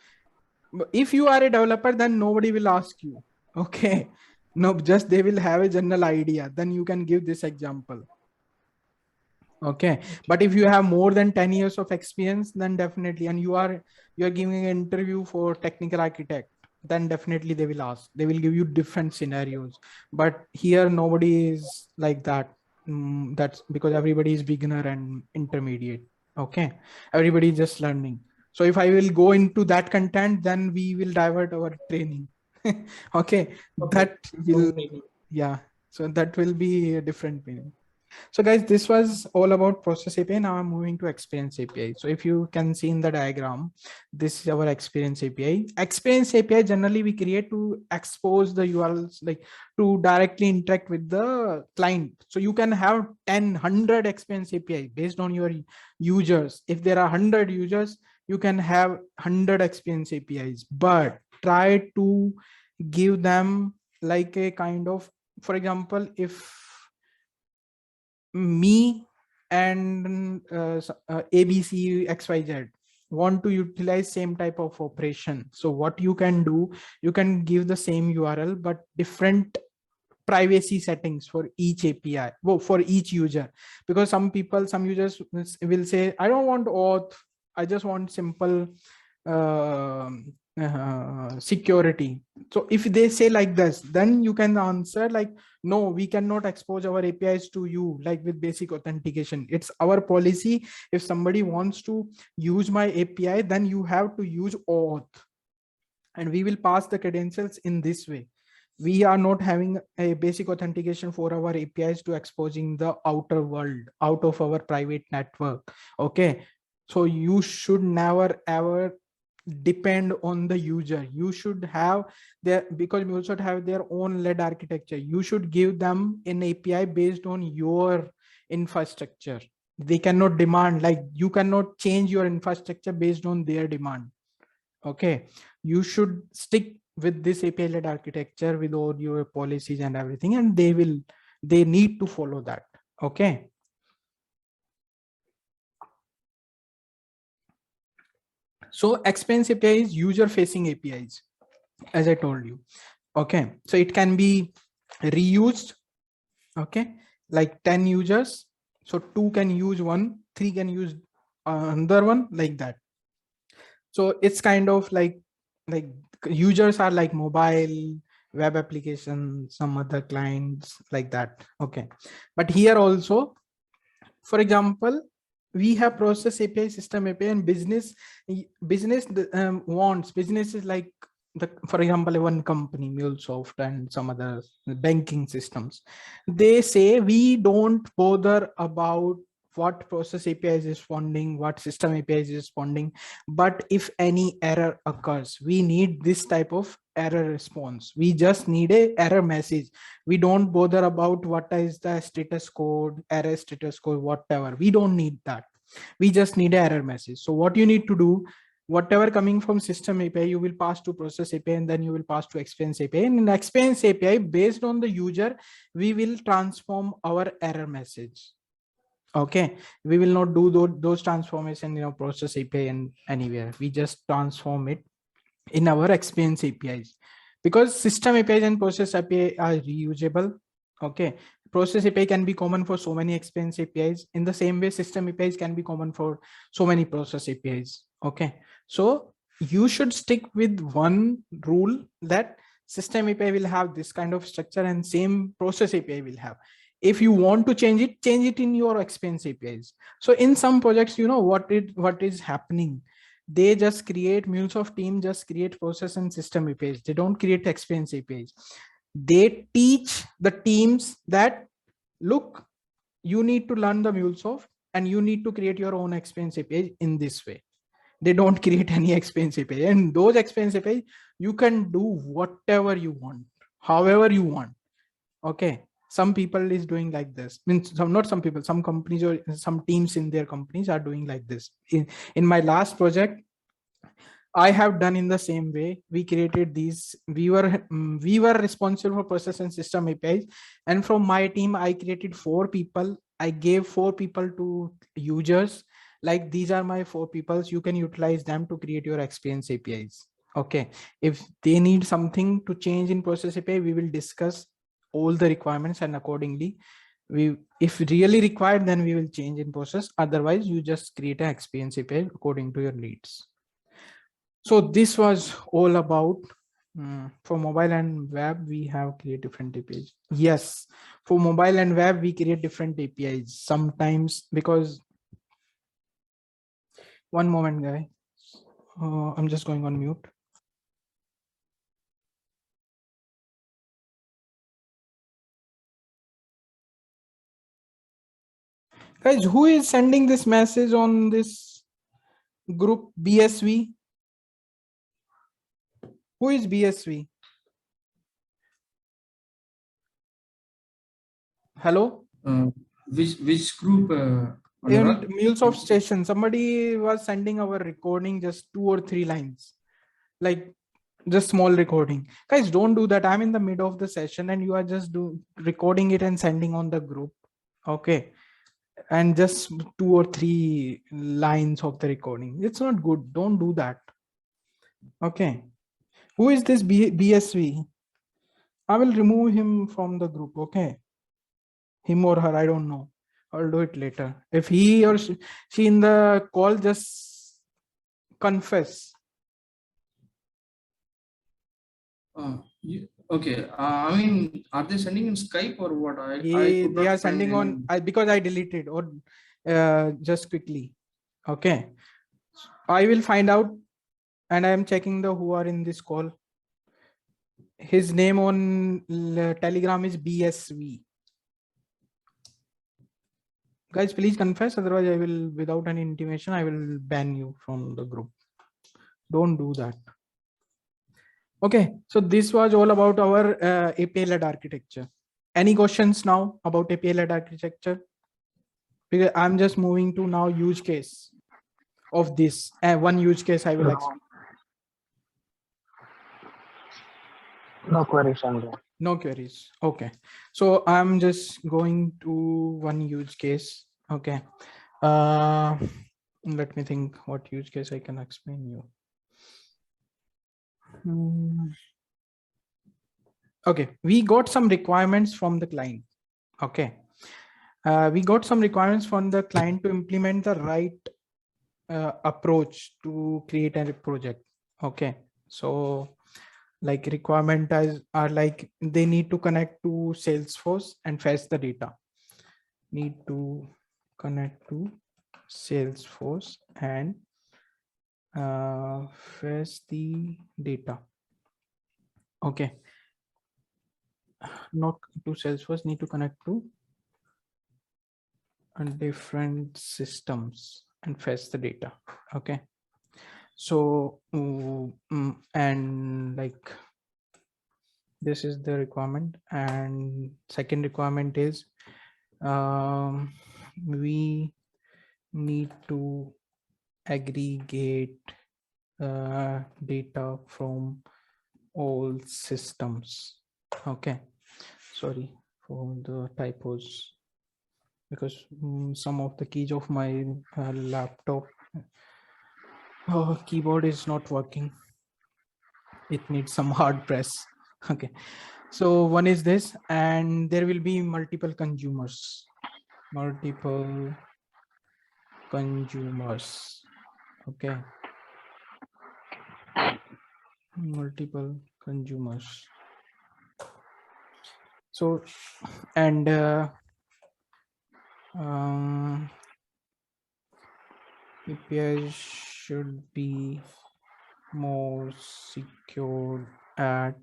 If you are a developer, then nobody will ask you. Okay. No, just they will have a general idea. Then you can give this example. Okay, but if you have more than 10 years of experience, then definitely, and you are giving an interview for technical architect, then definitely they will ask. They will give you different scenarios. But here nobody is like that. That's because everybody is beginner and intermediate. Okay, everybody is just learning. So if I will go into that content, then we will divert our training. Okay, that will, yeah. So that will be a different meaning. So guys, this was all about process API. Now I'm moving to experience API. So if you can see in the diagram, this is our experience API. Experience API generally we create to expose the URLs, like to directly interact with the client. So you can have 10, 100 experience API based on your users. If there are 100 users, you can have 100 experience APIs, but try to give them like a kind of, for example, if me and ABC XYZ want to utilize same type of operation. So what you can do, you can give the same URL, but different privacy settings for each API, well, for each user, because some users will say, I don't want auth, I just want simple security. So if they say like this, then you can answer like, no, we cannot expose our APIs to you like with basic authentication. It's our policy. If somebody wants to use my API, then you have to use auth, and we will pass the credentials in this way. We are not having a basic authentication for our APIs to exposing the outer world out of our private network. Okay. So you should never ever depend on the user. You should have their, because you should have their own LED architecture. You should give them an API based on your infrastructure. They cannot demand, like you cannot change your infrastructure based on their demand. Okay. You should stick with this API-led architecture with all your policies and everything, and they need to follow that. Okay. So expense API is user-facing APIs, as I told you. Okay. So it can be reused. Okay. Like 10 users. So 2 can use one, 3 can use another one, like that. So it's kind of like users are like mobile, web application, some other clients like that. Okay. But here also, for example, we have process API, system API, and business wants. Business is like for example, one company, MuleSoft, and some other banking systems. They say we don't bother about what process API is responding, what system API is responding, but if any error occurs, we need this type of error response. We just need a error message. We don't bother about what is the status code, error status code, whatever. We don't need that. We just need an error message. So what you need to do, whatever coming from system API, you will pass to process API, and then you will pass to expense API. And in expense API, based on the user, we will transform our error message. Okay. We will not do those transformation, process API and anywhere. We just transform it in our expense APIs, because system APIs and process API are reusable. Okay. Process API can be common for so many expense APIs. In the same way, system APIs can be common for so many process APIs. Okay. So you should stick with one rule, that system API will have this kind of structure and same process API will have. If you want to change it in your expense APIs. So in some projects, what is happening, they just create, MuleSoft team just create process and system APIs. They don't create expense APIs. They teach the teams that, look, you need to learn the MuleSoft and you need to create your own expense API in this way. They don't create any expense API, and those expense API, you can do whatever you want, however you want. Okay. Some people is doing like this, means not some people, some companies or some teams in their companies are doing like this. In my last project, I have done in the same way. We created these, we were responsible for process and system APIs, and from my team, I created 4 people. I gave 4 people to users. Like, these are my 4 people. You can utilize them to create your experience APIs. Okay. If they need something to change in process API, we will discuss all the requirements, and accordingly, if really required, then we will change in process. Otherwise, you just create an experience API according to your needs. So this was all about for mobile and web, we have create different APIs. Yes, for mobile and web, we create different APIs sometimes, because one moment, guys. I'm just going on mute. Guys, who is sending this message on this group BSV? Who is BSV? Hello?
Which group?
In MuleSoft station, somebody was sending our recording just 2 or 3 lines, like just small recording. Guys, don't do that. I'm in the middle of the session and you are just recording it and sending on the group. Okay. and just 2 or 3 lines of the recording. It's not good. Don't do that. Okay. Who is this BSV? I will remove him from the group. Okay. Him or her, I don't know. I'll do it later. If he or she in the call, just confess.
Okay. I mean, are they sending in Skype or what? I could
They
not
are
find
sending on because I deleted or just quickly. Okay. I will find out, and I am checking the who are in this call. His name on Telegram is BSV. Guys, please confess. Otherwise, I will, without any intimation, I will ban you from the group. Don't do that. Okay. So this was all about our API-led architecture. Any questions now about API-led architecture? Because I'm just moving to now use case of this. One use case I will explain.
No queries on that.
No queries. Okay. So I'm just going to one use case. Okay. Let me think what use case I can explain you. Okay. We got some requirements from the client. Okay. We got some requirements from the client to implement the right approach to create a project. Okay. So like requirement are like they need to connect to Salesforce and fetch the data. Need to connect to Salesforce and fetch the data. Okay. Not to Salesforce, need to connect to different systems and fetch the data. Okay. So and like this is the requirement, and second requirement is we need to aggregate data from all systems. Okay, sorry for the typos, because some of the keys of my laptop keyboard is not working. It needs some hard press. Okay, so one is this, and there will be multiple consumers. Okay, multiple consumers. So and API should be more secure at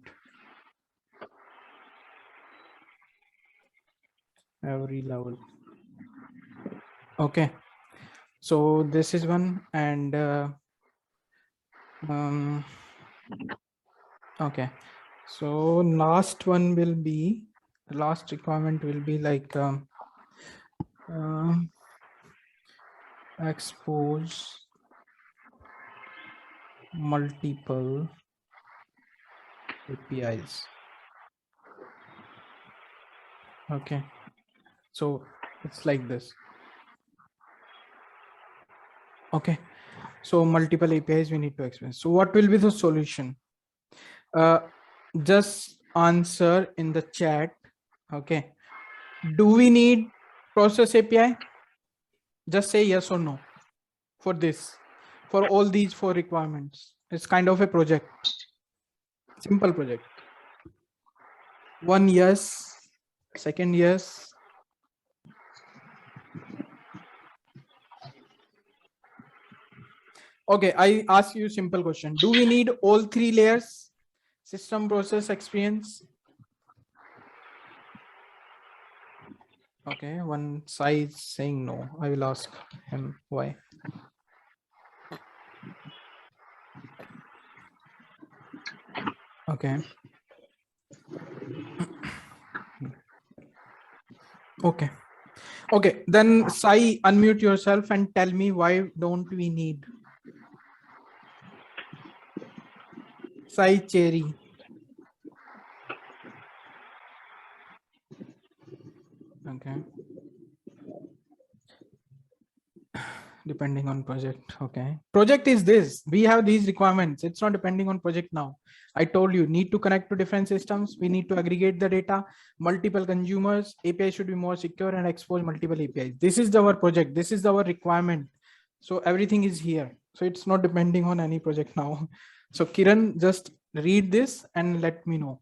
every level. Okay, so this is one, and okay, so last requirement will be like expose multiple APIs. Okay, so it's like this. Okay, so multiple APIs we need to expose. So what will be the solution? Just answer in the chat. Okay, do we need process API? Just say yes or no for this, for all these 4 requirements. It's kind of a project, simple project. 1 yes, second yes. Okay, I ask you a simple question. Do we need all 3 layers? System, process, experience? Okay, one side saying no. I will ask him why. Okay. Okay. Okay, then Sai, unmute yourself and tell me why don't we need Sai Cherry. Okay. depending on project. Okay, project is this, we have these requirements, it's not depending on project. Now I told you, need to connect to different systems, we need to aggregate the data, multiple consumers, API should be more secure and expose multiple APIs. This is our project, this is our requirement, so everything is here, so it's not depending on any project now. So Kiran, just read this and let me know.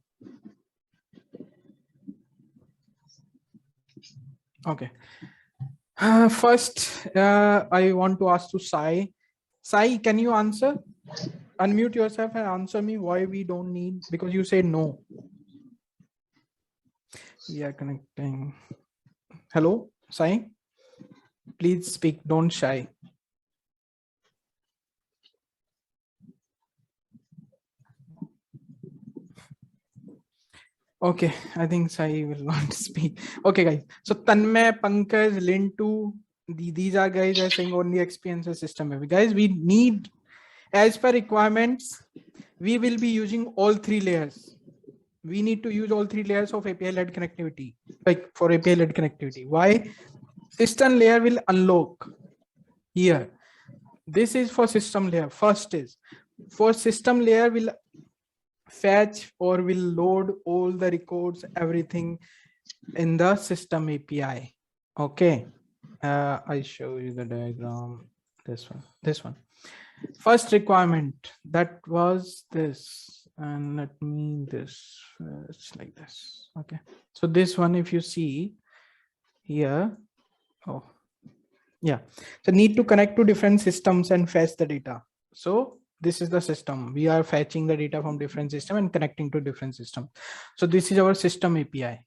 Okay. First, I want to ask to Sai. Sai, can you answer? Unmute yourself and answer me why we don't need, because you say no. We are connecting. Hello, Sai. Please speak, don't shy. Okay, I think Sai will not speak. Okay, guys. So Tanmay, Pankaj, Lintu, these are guys are saying only experiences system. Guys, we need, as per requirements, we will be using all three layers. We need to use all three layers of API-led connectivity, like for API-led connectivity. Why? System layer will unlock here. This is for system layer. First is for system layer will fetch or will load all the records, everything in the system API. Okay, I show you the diagram. This one. First requirement, that was this, and let me this. It's like this. Okay, so this one, if you see here, oh yeah, so need to connect to different systems and fetch the data. So this is the system, we are fetching the data from different system and connecting to different system. So this is our system API.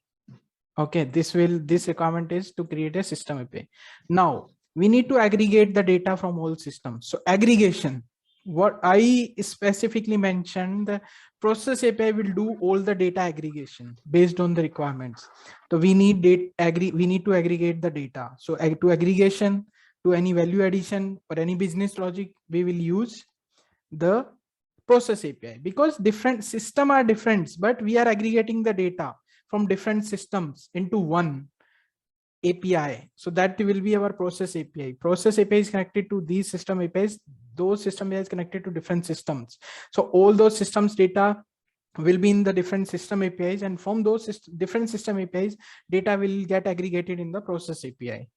Okay, this requirement is to create a system API. Now we need to aggregate the data from all systems. So aggregation, what I specifically mentioned, the process API will do all the data aggregation based on the requirements. So we need we need to aggregate the data. So to aggregation, to any value addition or any business logic, we will use the process API, because different system are different, but we are aggregating the data from different systems into one API. So that will be our process API. Process API is connected to these system APIs. Those system APIs connected to different systems. So all those systems data will be in the different system APIs, and from those different system APIs, data will get aggregated in the process API.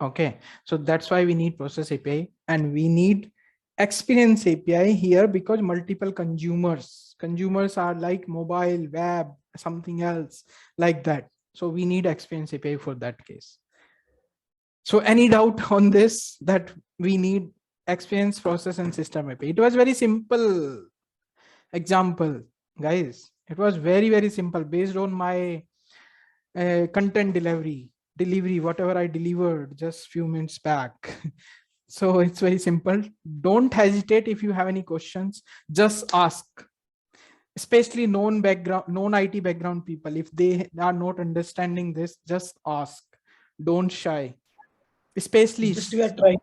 Okay, so that's why we need process API, and we need experience API here, because multiple consumers are like mobile, web, something else like that. So we need experience API for that case. So any doubt on this, that we need experience, process, and system API? It was very simple example, guys. It was very simple based on my content delivery, whatever I delivered just few minutes back. So it's very simple. Don't hesitate. If you have any questions, just ask. Especially non-IT background people, if they are not understanding this, just ask. Don't shy. Especially
Just we are trying.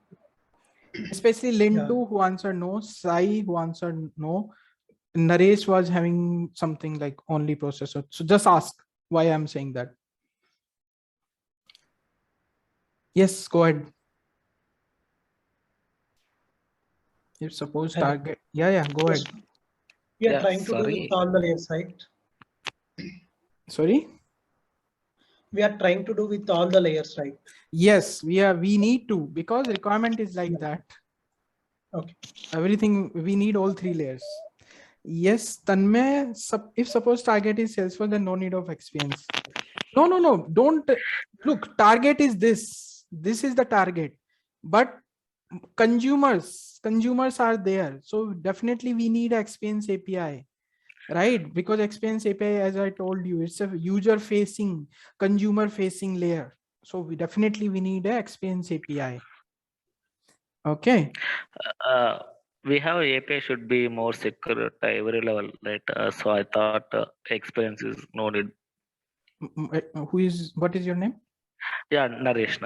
Especially Lintu who answered no, Sai who answered no, Naresh was having something like only processor. So just ask why I'm saying that. Yes, go ahead. If suppose target, yeah, go ahead.
We are trying to do with all the layers, right?
Sorry?
We are trying to do with all the layers, right?
Yes, we need to, because requirement is like that.
Okay.
Everything, we need all three layers. Yes, Tanmay, if suppose target is Salesforce, then no need of experience. No, don't look, target is this is the target, but consumers are there, so definitely we need experience API, right? Because experience API, as I told you, it's a user facing, consumer facing layer, so we definitely need a experience API. Okay.
We have API should be more secure at every level, right? So I thought experience is no need.
What is your name?
Yeah, Naresh.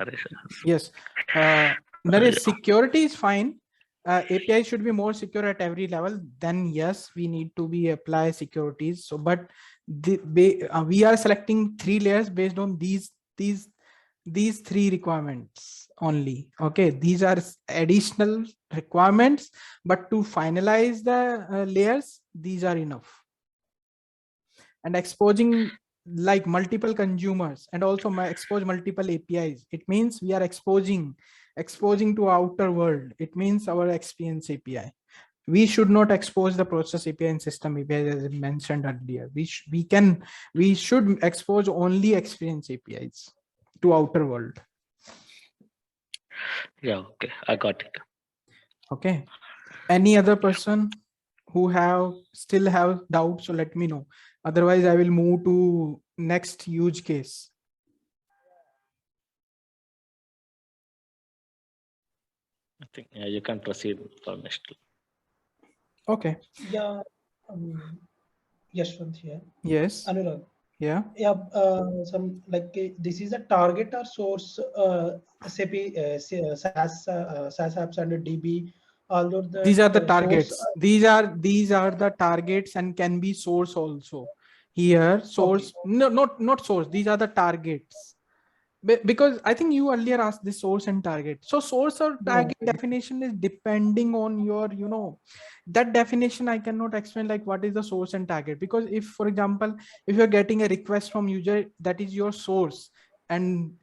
Yes, Naresh, security is fine. API should be more secure at every level. Then yes, we need to be apply securities. So, but we are selecting three layers based on these three requirements. only. Okay, these are additional requirements, but to finalize the layers, these are enough. And exposing like multiple consumers and also expose multiple APIs. It means we are exposing to outer world. It means our experience API. We should not expose the process API and system API as I mentioned earlier. We should expose only experience APIs to outer world.
Yeah, okay, I got it.
Okay. Any other person who still have doubts? So let me know. Otherwise, I will move to next use case.
I think you can proceed for next.
Okay.
Yeah. Yashwant here.
Yes.
Anurag.
Yeah.
Yeah. Some like this is a target or source SAP SaaS apps and DB. Although
These are the targets.
Source,
These are the targets and can be source also. Here, source. Okay. No, not source. These are the targets. Because I think you earlier asked the source and target. So source or target definition is depending on your, that definition. I cannot explain like what is the source and target, because if, for example, if you're getting a request from user, that is your source, and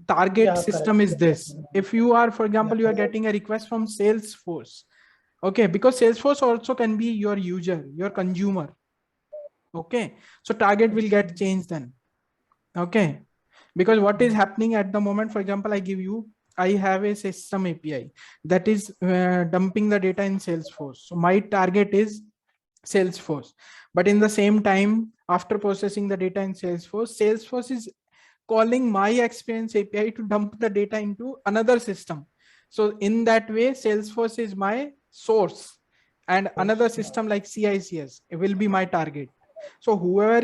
target system is this. If you are, for example, you are getting a request from Salesforce. Okay, because Salesforce also can be your user, your consumer. Okay, so target will get changed then. Okay, because what is happening at the moment, for example, I have a system API that is dumping the data in Salesforce. So my target is Salesforce, but in the same time, after processing the data in Salesforce is calling my experience API to dump the data into another system. So in that way, Salesforce is my source, and another system like CICS will be my target. So whoever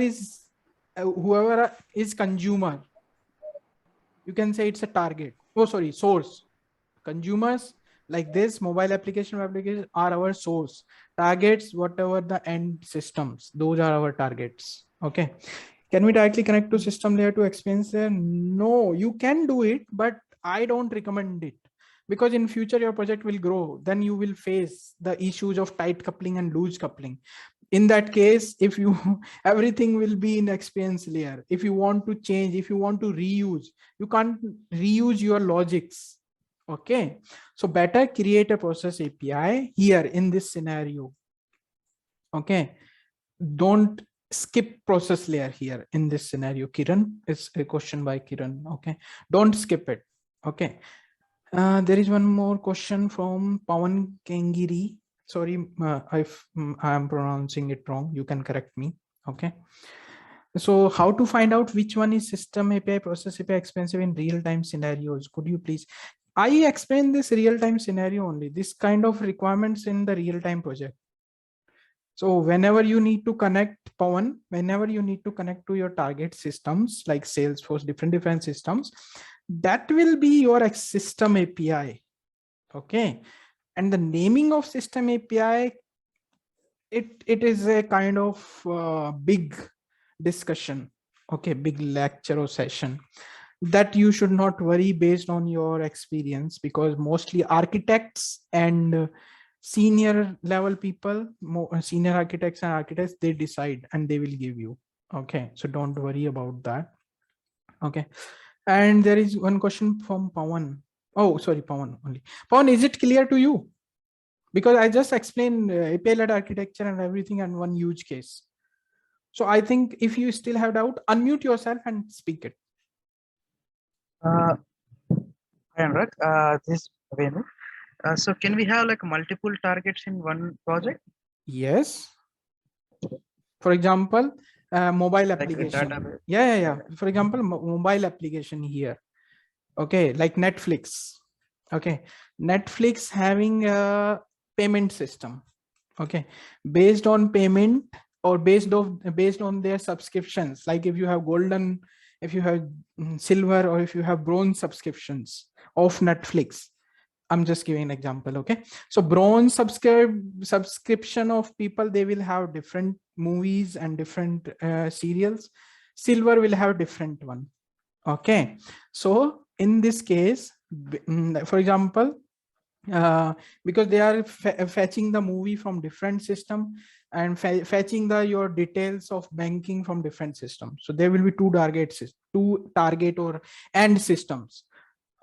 is consumer, you can say it's a target. Oh, sorry, source. Consumers like this mobile application are our source. Targets, whatever the end systems, those are our targets. Okay. Can we directly connect to system layer to experience there? No, you can do it, but I don't recommend it, because in future your project will grow. Then you will face the issues of tight coupling and loose coupling. In that case, if you everything will be in experience layer. If you want to change, if you want to reuse, you can't reuse your logics. Okay, so better create a process API here in this scenario. Okay, don't skip process layer here in this scenario. Kiran, it's a question by Kiran. Okay, don't skip it. Okay, there is one more question from Pawan Kengiri. Sorry, I am pronouncing it wrong. You can correct me. Okay. So how to find out which one is system API, process API expensive in real-time scenarios? Could you please? I explain this real-time scenario only. This kind of requirements in the real-time project. So whenever you need to connect, Pawan, whenever you need to connect to your target systems like Salesforce, different systems, that will be your system API. Okay. And the naming of system API, it is a kind of big discussion. Okay, big lecture or session that you should not worry based on your experience, because mostly architects and senior level people, senior architects and architects, they decide and they will give you. Okay, so don't worry about that. Okay, and there is one question from Pawan. Oh, sorry, Pawan only. Pawan, is it clear to you? Because I just explained API-led architecture and everything and one use case. So I think if you still have doubt, unmute yourself and speak it.
Hi, Anurag. This is Venu. So can we have like multiple targets in one project?
Yes. For example, mobile application. Like yeah. For example, mobile application here. Okay, like Netflix. Okay, Netflix having a payment system. Okay, based on payment or based on their subscriptions. Like if you have golden, if you have silver, or if you have bronze subscriptions of Netflix. I'm just giving an example. Okay, so bronze subscription of people, they will have different movies and different serials. Silver will have different one. Okay, so in this case, For example, because they are fetching the movie from different system and fetching your details of banking from different systems. So there will be two target or end systems.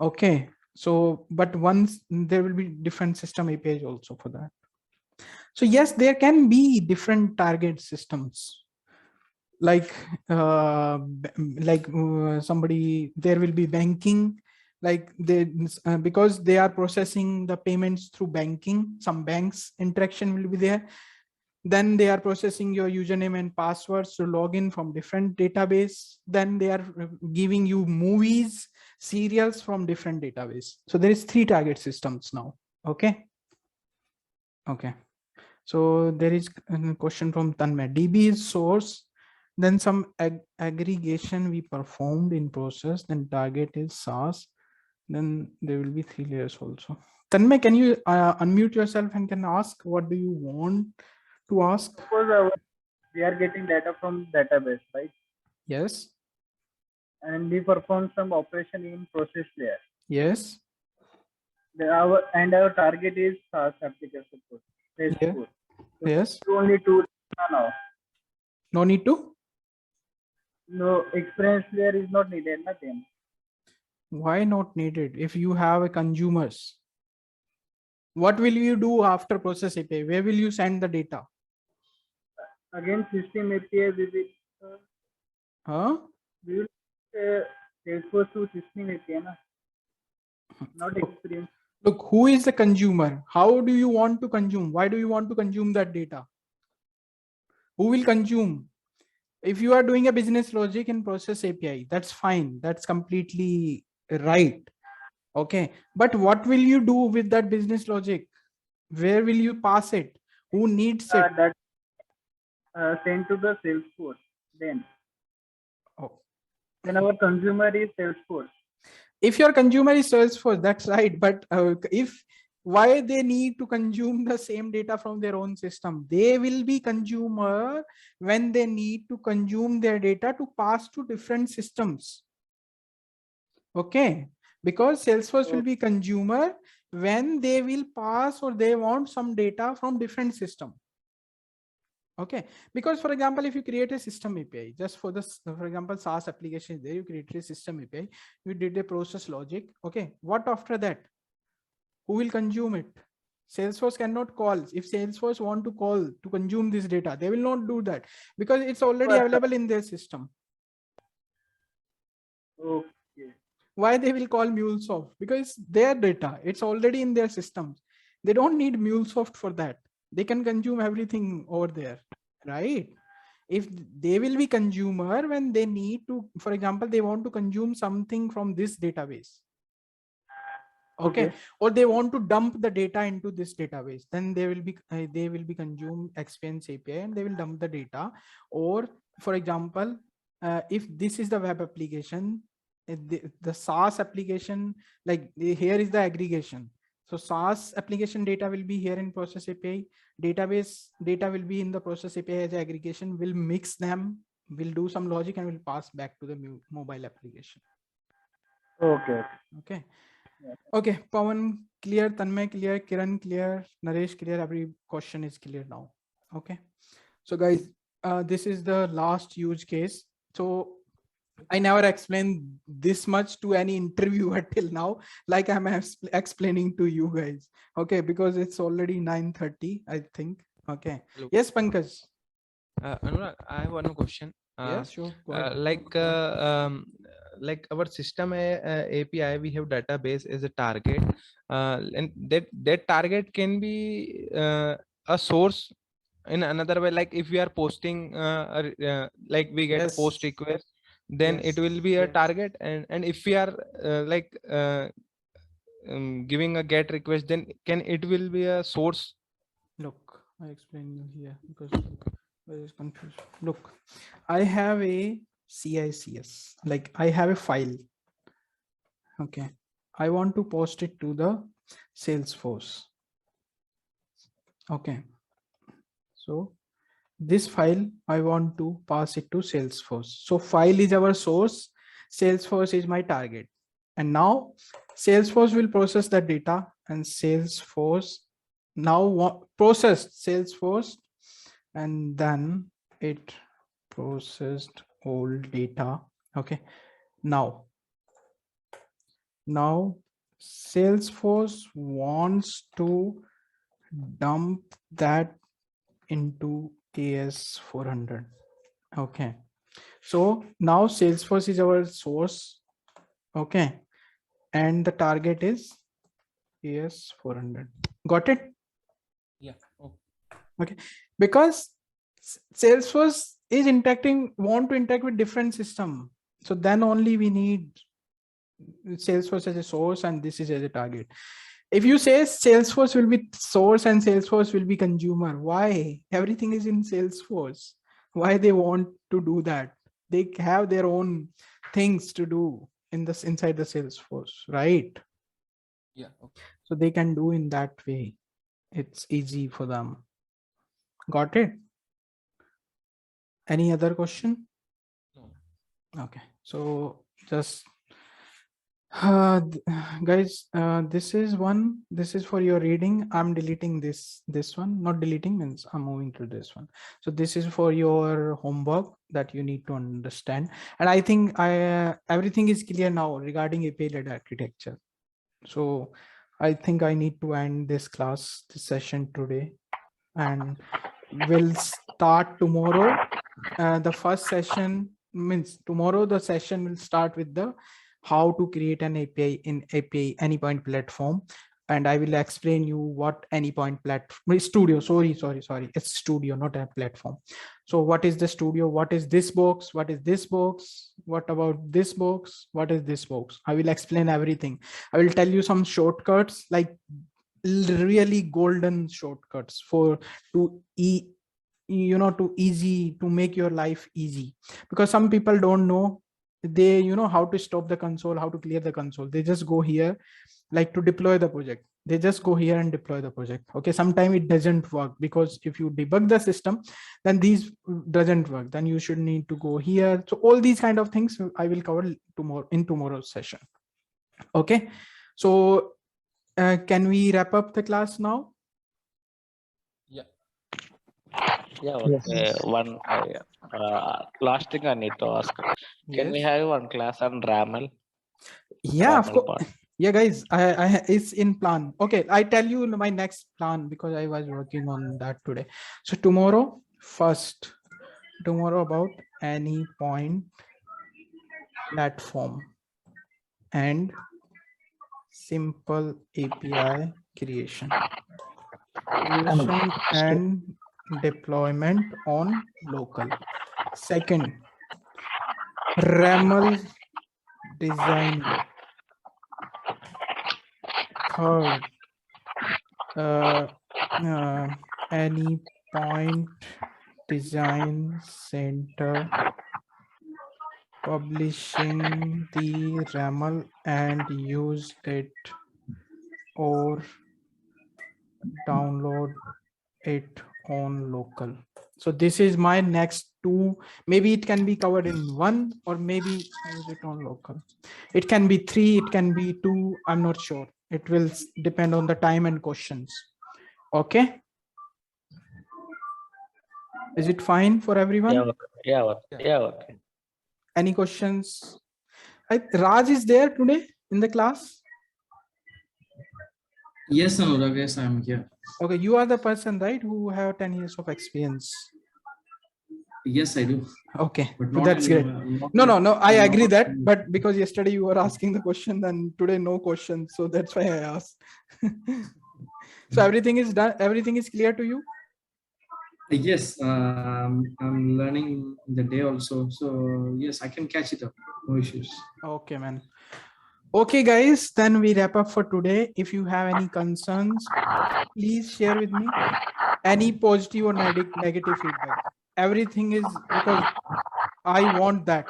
Okay. So, but once there will be different system APIs also for that. So yes, there can be different target systems. Like somebody, there will be banking, like they because they are processing the payments through banking, some banks interaction will be there. Then they are processing your username and passwords to log in from different database. Then they are giving you movies, serials from different database. So there is 3 target systems now. Okay. So there is a question from Tanmay. DB is source, then some aggregation we performed in process, then target is SAS, then there will be 3 layers also. Tanmay, can you unmute yourself and can ask what do you want to ask?
Suppose we are getting data from database, right?
Yes.
And we perform some operation in process layer.
Yes.
Our target is SaaS application.
Yeah.
So
yes.
Only 2 now.
No need to?
No, experience layer is not needed. Nothing.
Why not needed? If you have a consumers, what will you do after process API? Where will you send the data?
Again, system API we will. We will Salesforce to system API, not experience.
Look, who is the consumer? How do you want to consume? Why do you want to consume that data? Who will consume? If you are doing a business logic in process API, that's fine. That's completely right. Okay. But what will you do with that business logic? Where will you pass it? Who needs it?
That sent to the Salesforce. Then our consumer is Salesforce.
If your consumer is Salesforce, that's right. But why they need to consume the same data from their own system? They will be consumer when they need to consume their data to pass to different systems. Okay. Because Salesforce will be consumer when they will pass or they want some data from different system. Okay. Because for example, if you create a system API, just for this, for example, SaaS application there, you created a system API, you did a process logic. Okay. What after that? Who will consume it? Salesforce cannot call. If Salesforce want to call to consume this data, they will not do that because it's already available in their system.
Okay.
Why they will call MuleSoft? Because their data, it's already in their systems. They don't need MuleSoft for that. They can consume everything over there, right? If they will be consumer when they need to, for example, they want to consume something from this database. Okay. Or they want to dump the data into this database, then they will be consume Experience API and they will dump the data. Or for example, if this is the web application, the SaaS application, like here is the aggregation. So SaaS application data will be here in process API, database data will be in the process API as aggregation. We'll mix them, we'll do some logic and we'll pass back to the mobile application. Okay. Okay, Pawan clear, Tanmay clear, Kiran clear, Naresh clear, every question is clear now. Okay. So guys, this is the last use case. So I never explained this much to any interviewer till now, like I'm explaining to you guys. Okay, because it's already 9:30, I think. Okay. Hello. Yes, Pankaj.
Anurag, I have one question.
Yes, sure.
Like our system API, we have database as a target, and that target can be a source in another way. Like if we are posting, like we get a post request, then it will be a target, and if we are giving a get request, then it will be a source.
Look, I explain you here because I was confused. Look, I have a CICS, like I have a file. Okay. I want to post it to the Salesforce. Okay. So this file, I want to pass it to Salesforce. So file is our source. Salesforce is my target. And now Salesforce will process that data, and Salesforce now processed Salesforce, and then it processed old data. Okay, now Salesforce wants to dump that into AS400. Okay, so now Salesforce is our source. Okay, and the target is AS400. Got it?
Yeah.
Okay, because Salesforce is want to interact with different system. So then only we need Salesforce as a source, and this is as a target. If you say Salesforce will be source and Salesforce will be consumer, why? Everything is in Salesforce. Why they want to do that? They have their own things to do in this inside the Salesforce, right?
Yeah. Okay.
So they can do in that way. It's easy for them. Got it? Any other question?
No.
Okay, so just guys, this is for your reading. I'm deleting this one. Not deleting means I'm moving to this one. So this is for your homework that you need to understand. And I think everything is clear now regarding API-led architecture. So I think I need to end this session today, and we'll start tomorrow. The first session means tomorrow the session will start with the how to create an API in API Anypoint platform, and I will explain you what Anypoint platform studio. Sorry, it's studio, not a platform. So what is the studio? What is this box? What is this box? What about this box? What is this box? I will explain everything. I will tell you some shortcuts, like really golden shortcuts to easy to make your life easy, because some people don't know how to stop the console, how to clear the console. They just go here, like to deploy the project, they just go here and deploy the project. Okay, sometimes it doesn't work, because if you debug the system, then these doesn't work, then you should need to go here. So all these kind of things I will cover tomorrow's session. Okay, so can we wrap up the class now?
Yeah, okay.
Yes.
One last thing I need to ask. Can we
Yes.
have one class on RAML?
Yeah, of
RAML
course.
part.
Yeah, guys, I it's in plan. Okay, I tell you my next plan, because I was working on that today. So tomorrow about Anypoint platform and simple API creation and deployment on local. Second, RAML design. Third, Anypoint design center, publishing the RAML and use it or download it on local. So this is my next two. Maybe it can be covered in one, or maybe use it on local. It can be 3, it can be 2. I'm not sure. It will depend on the time and questions. Okay. Is it fine for everyone?
Yeah, okay.
Any questions? Raj is there today in the class?
Yes, Anurag, yes, I'm here.
Okay, you are the person, right, who have 10 years of experience?
Yes, I do.
Okay,
But not
that's great. No, I agree that, but because yesterday you were asking the question, then today no question, so that's why I asked. So everything is done, everything is clear to you?
Yes, I'm learning the day also, so yes, I can catch it up, no issues.
Okay, man. Okay, guys, then we wrap up for today. If you have any concerns, please share with me. Any positive or negative feedback. Everything is, because I want that.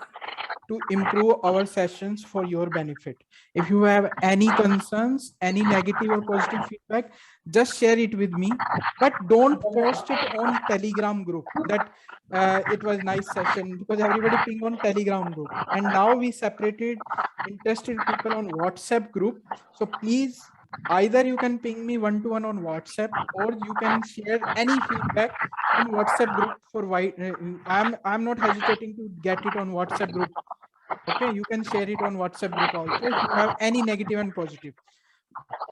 to improve our sessions for your benefit. If you have any concerns, any negative or positive feedback, just share it with me, but don't post it on Telegram group that it was nice session, because everybody ping on Telegram group, and now we separated interested people on WhatsApp group. So please, either you can ping me one-to-one on WhatsApp, or you can share any feedback on WhatsApp group for why I'm not hesitating to get it on WhatsApp group. Okay, you can share it on WhatsApp group also if you have any negative and positive.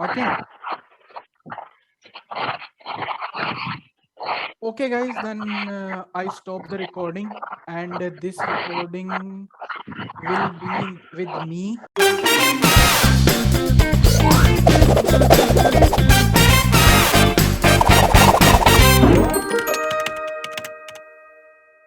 Okay. Okay, guys, then I stop the recording, and this recording will be with me.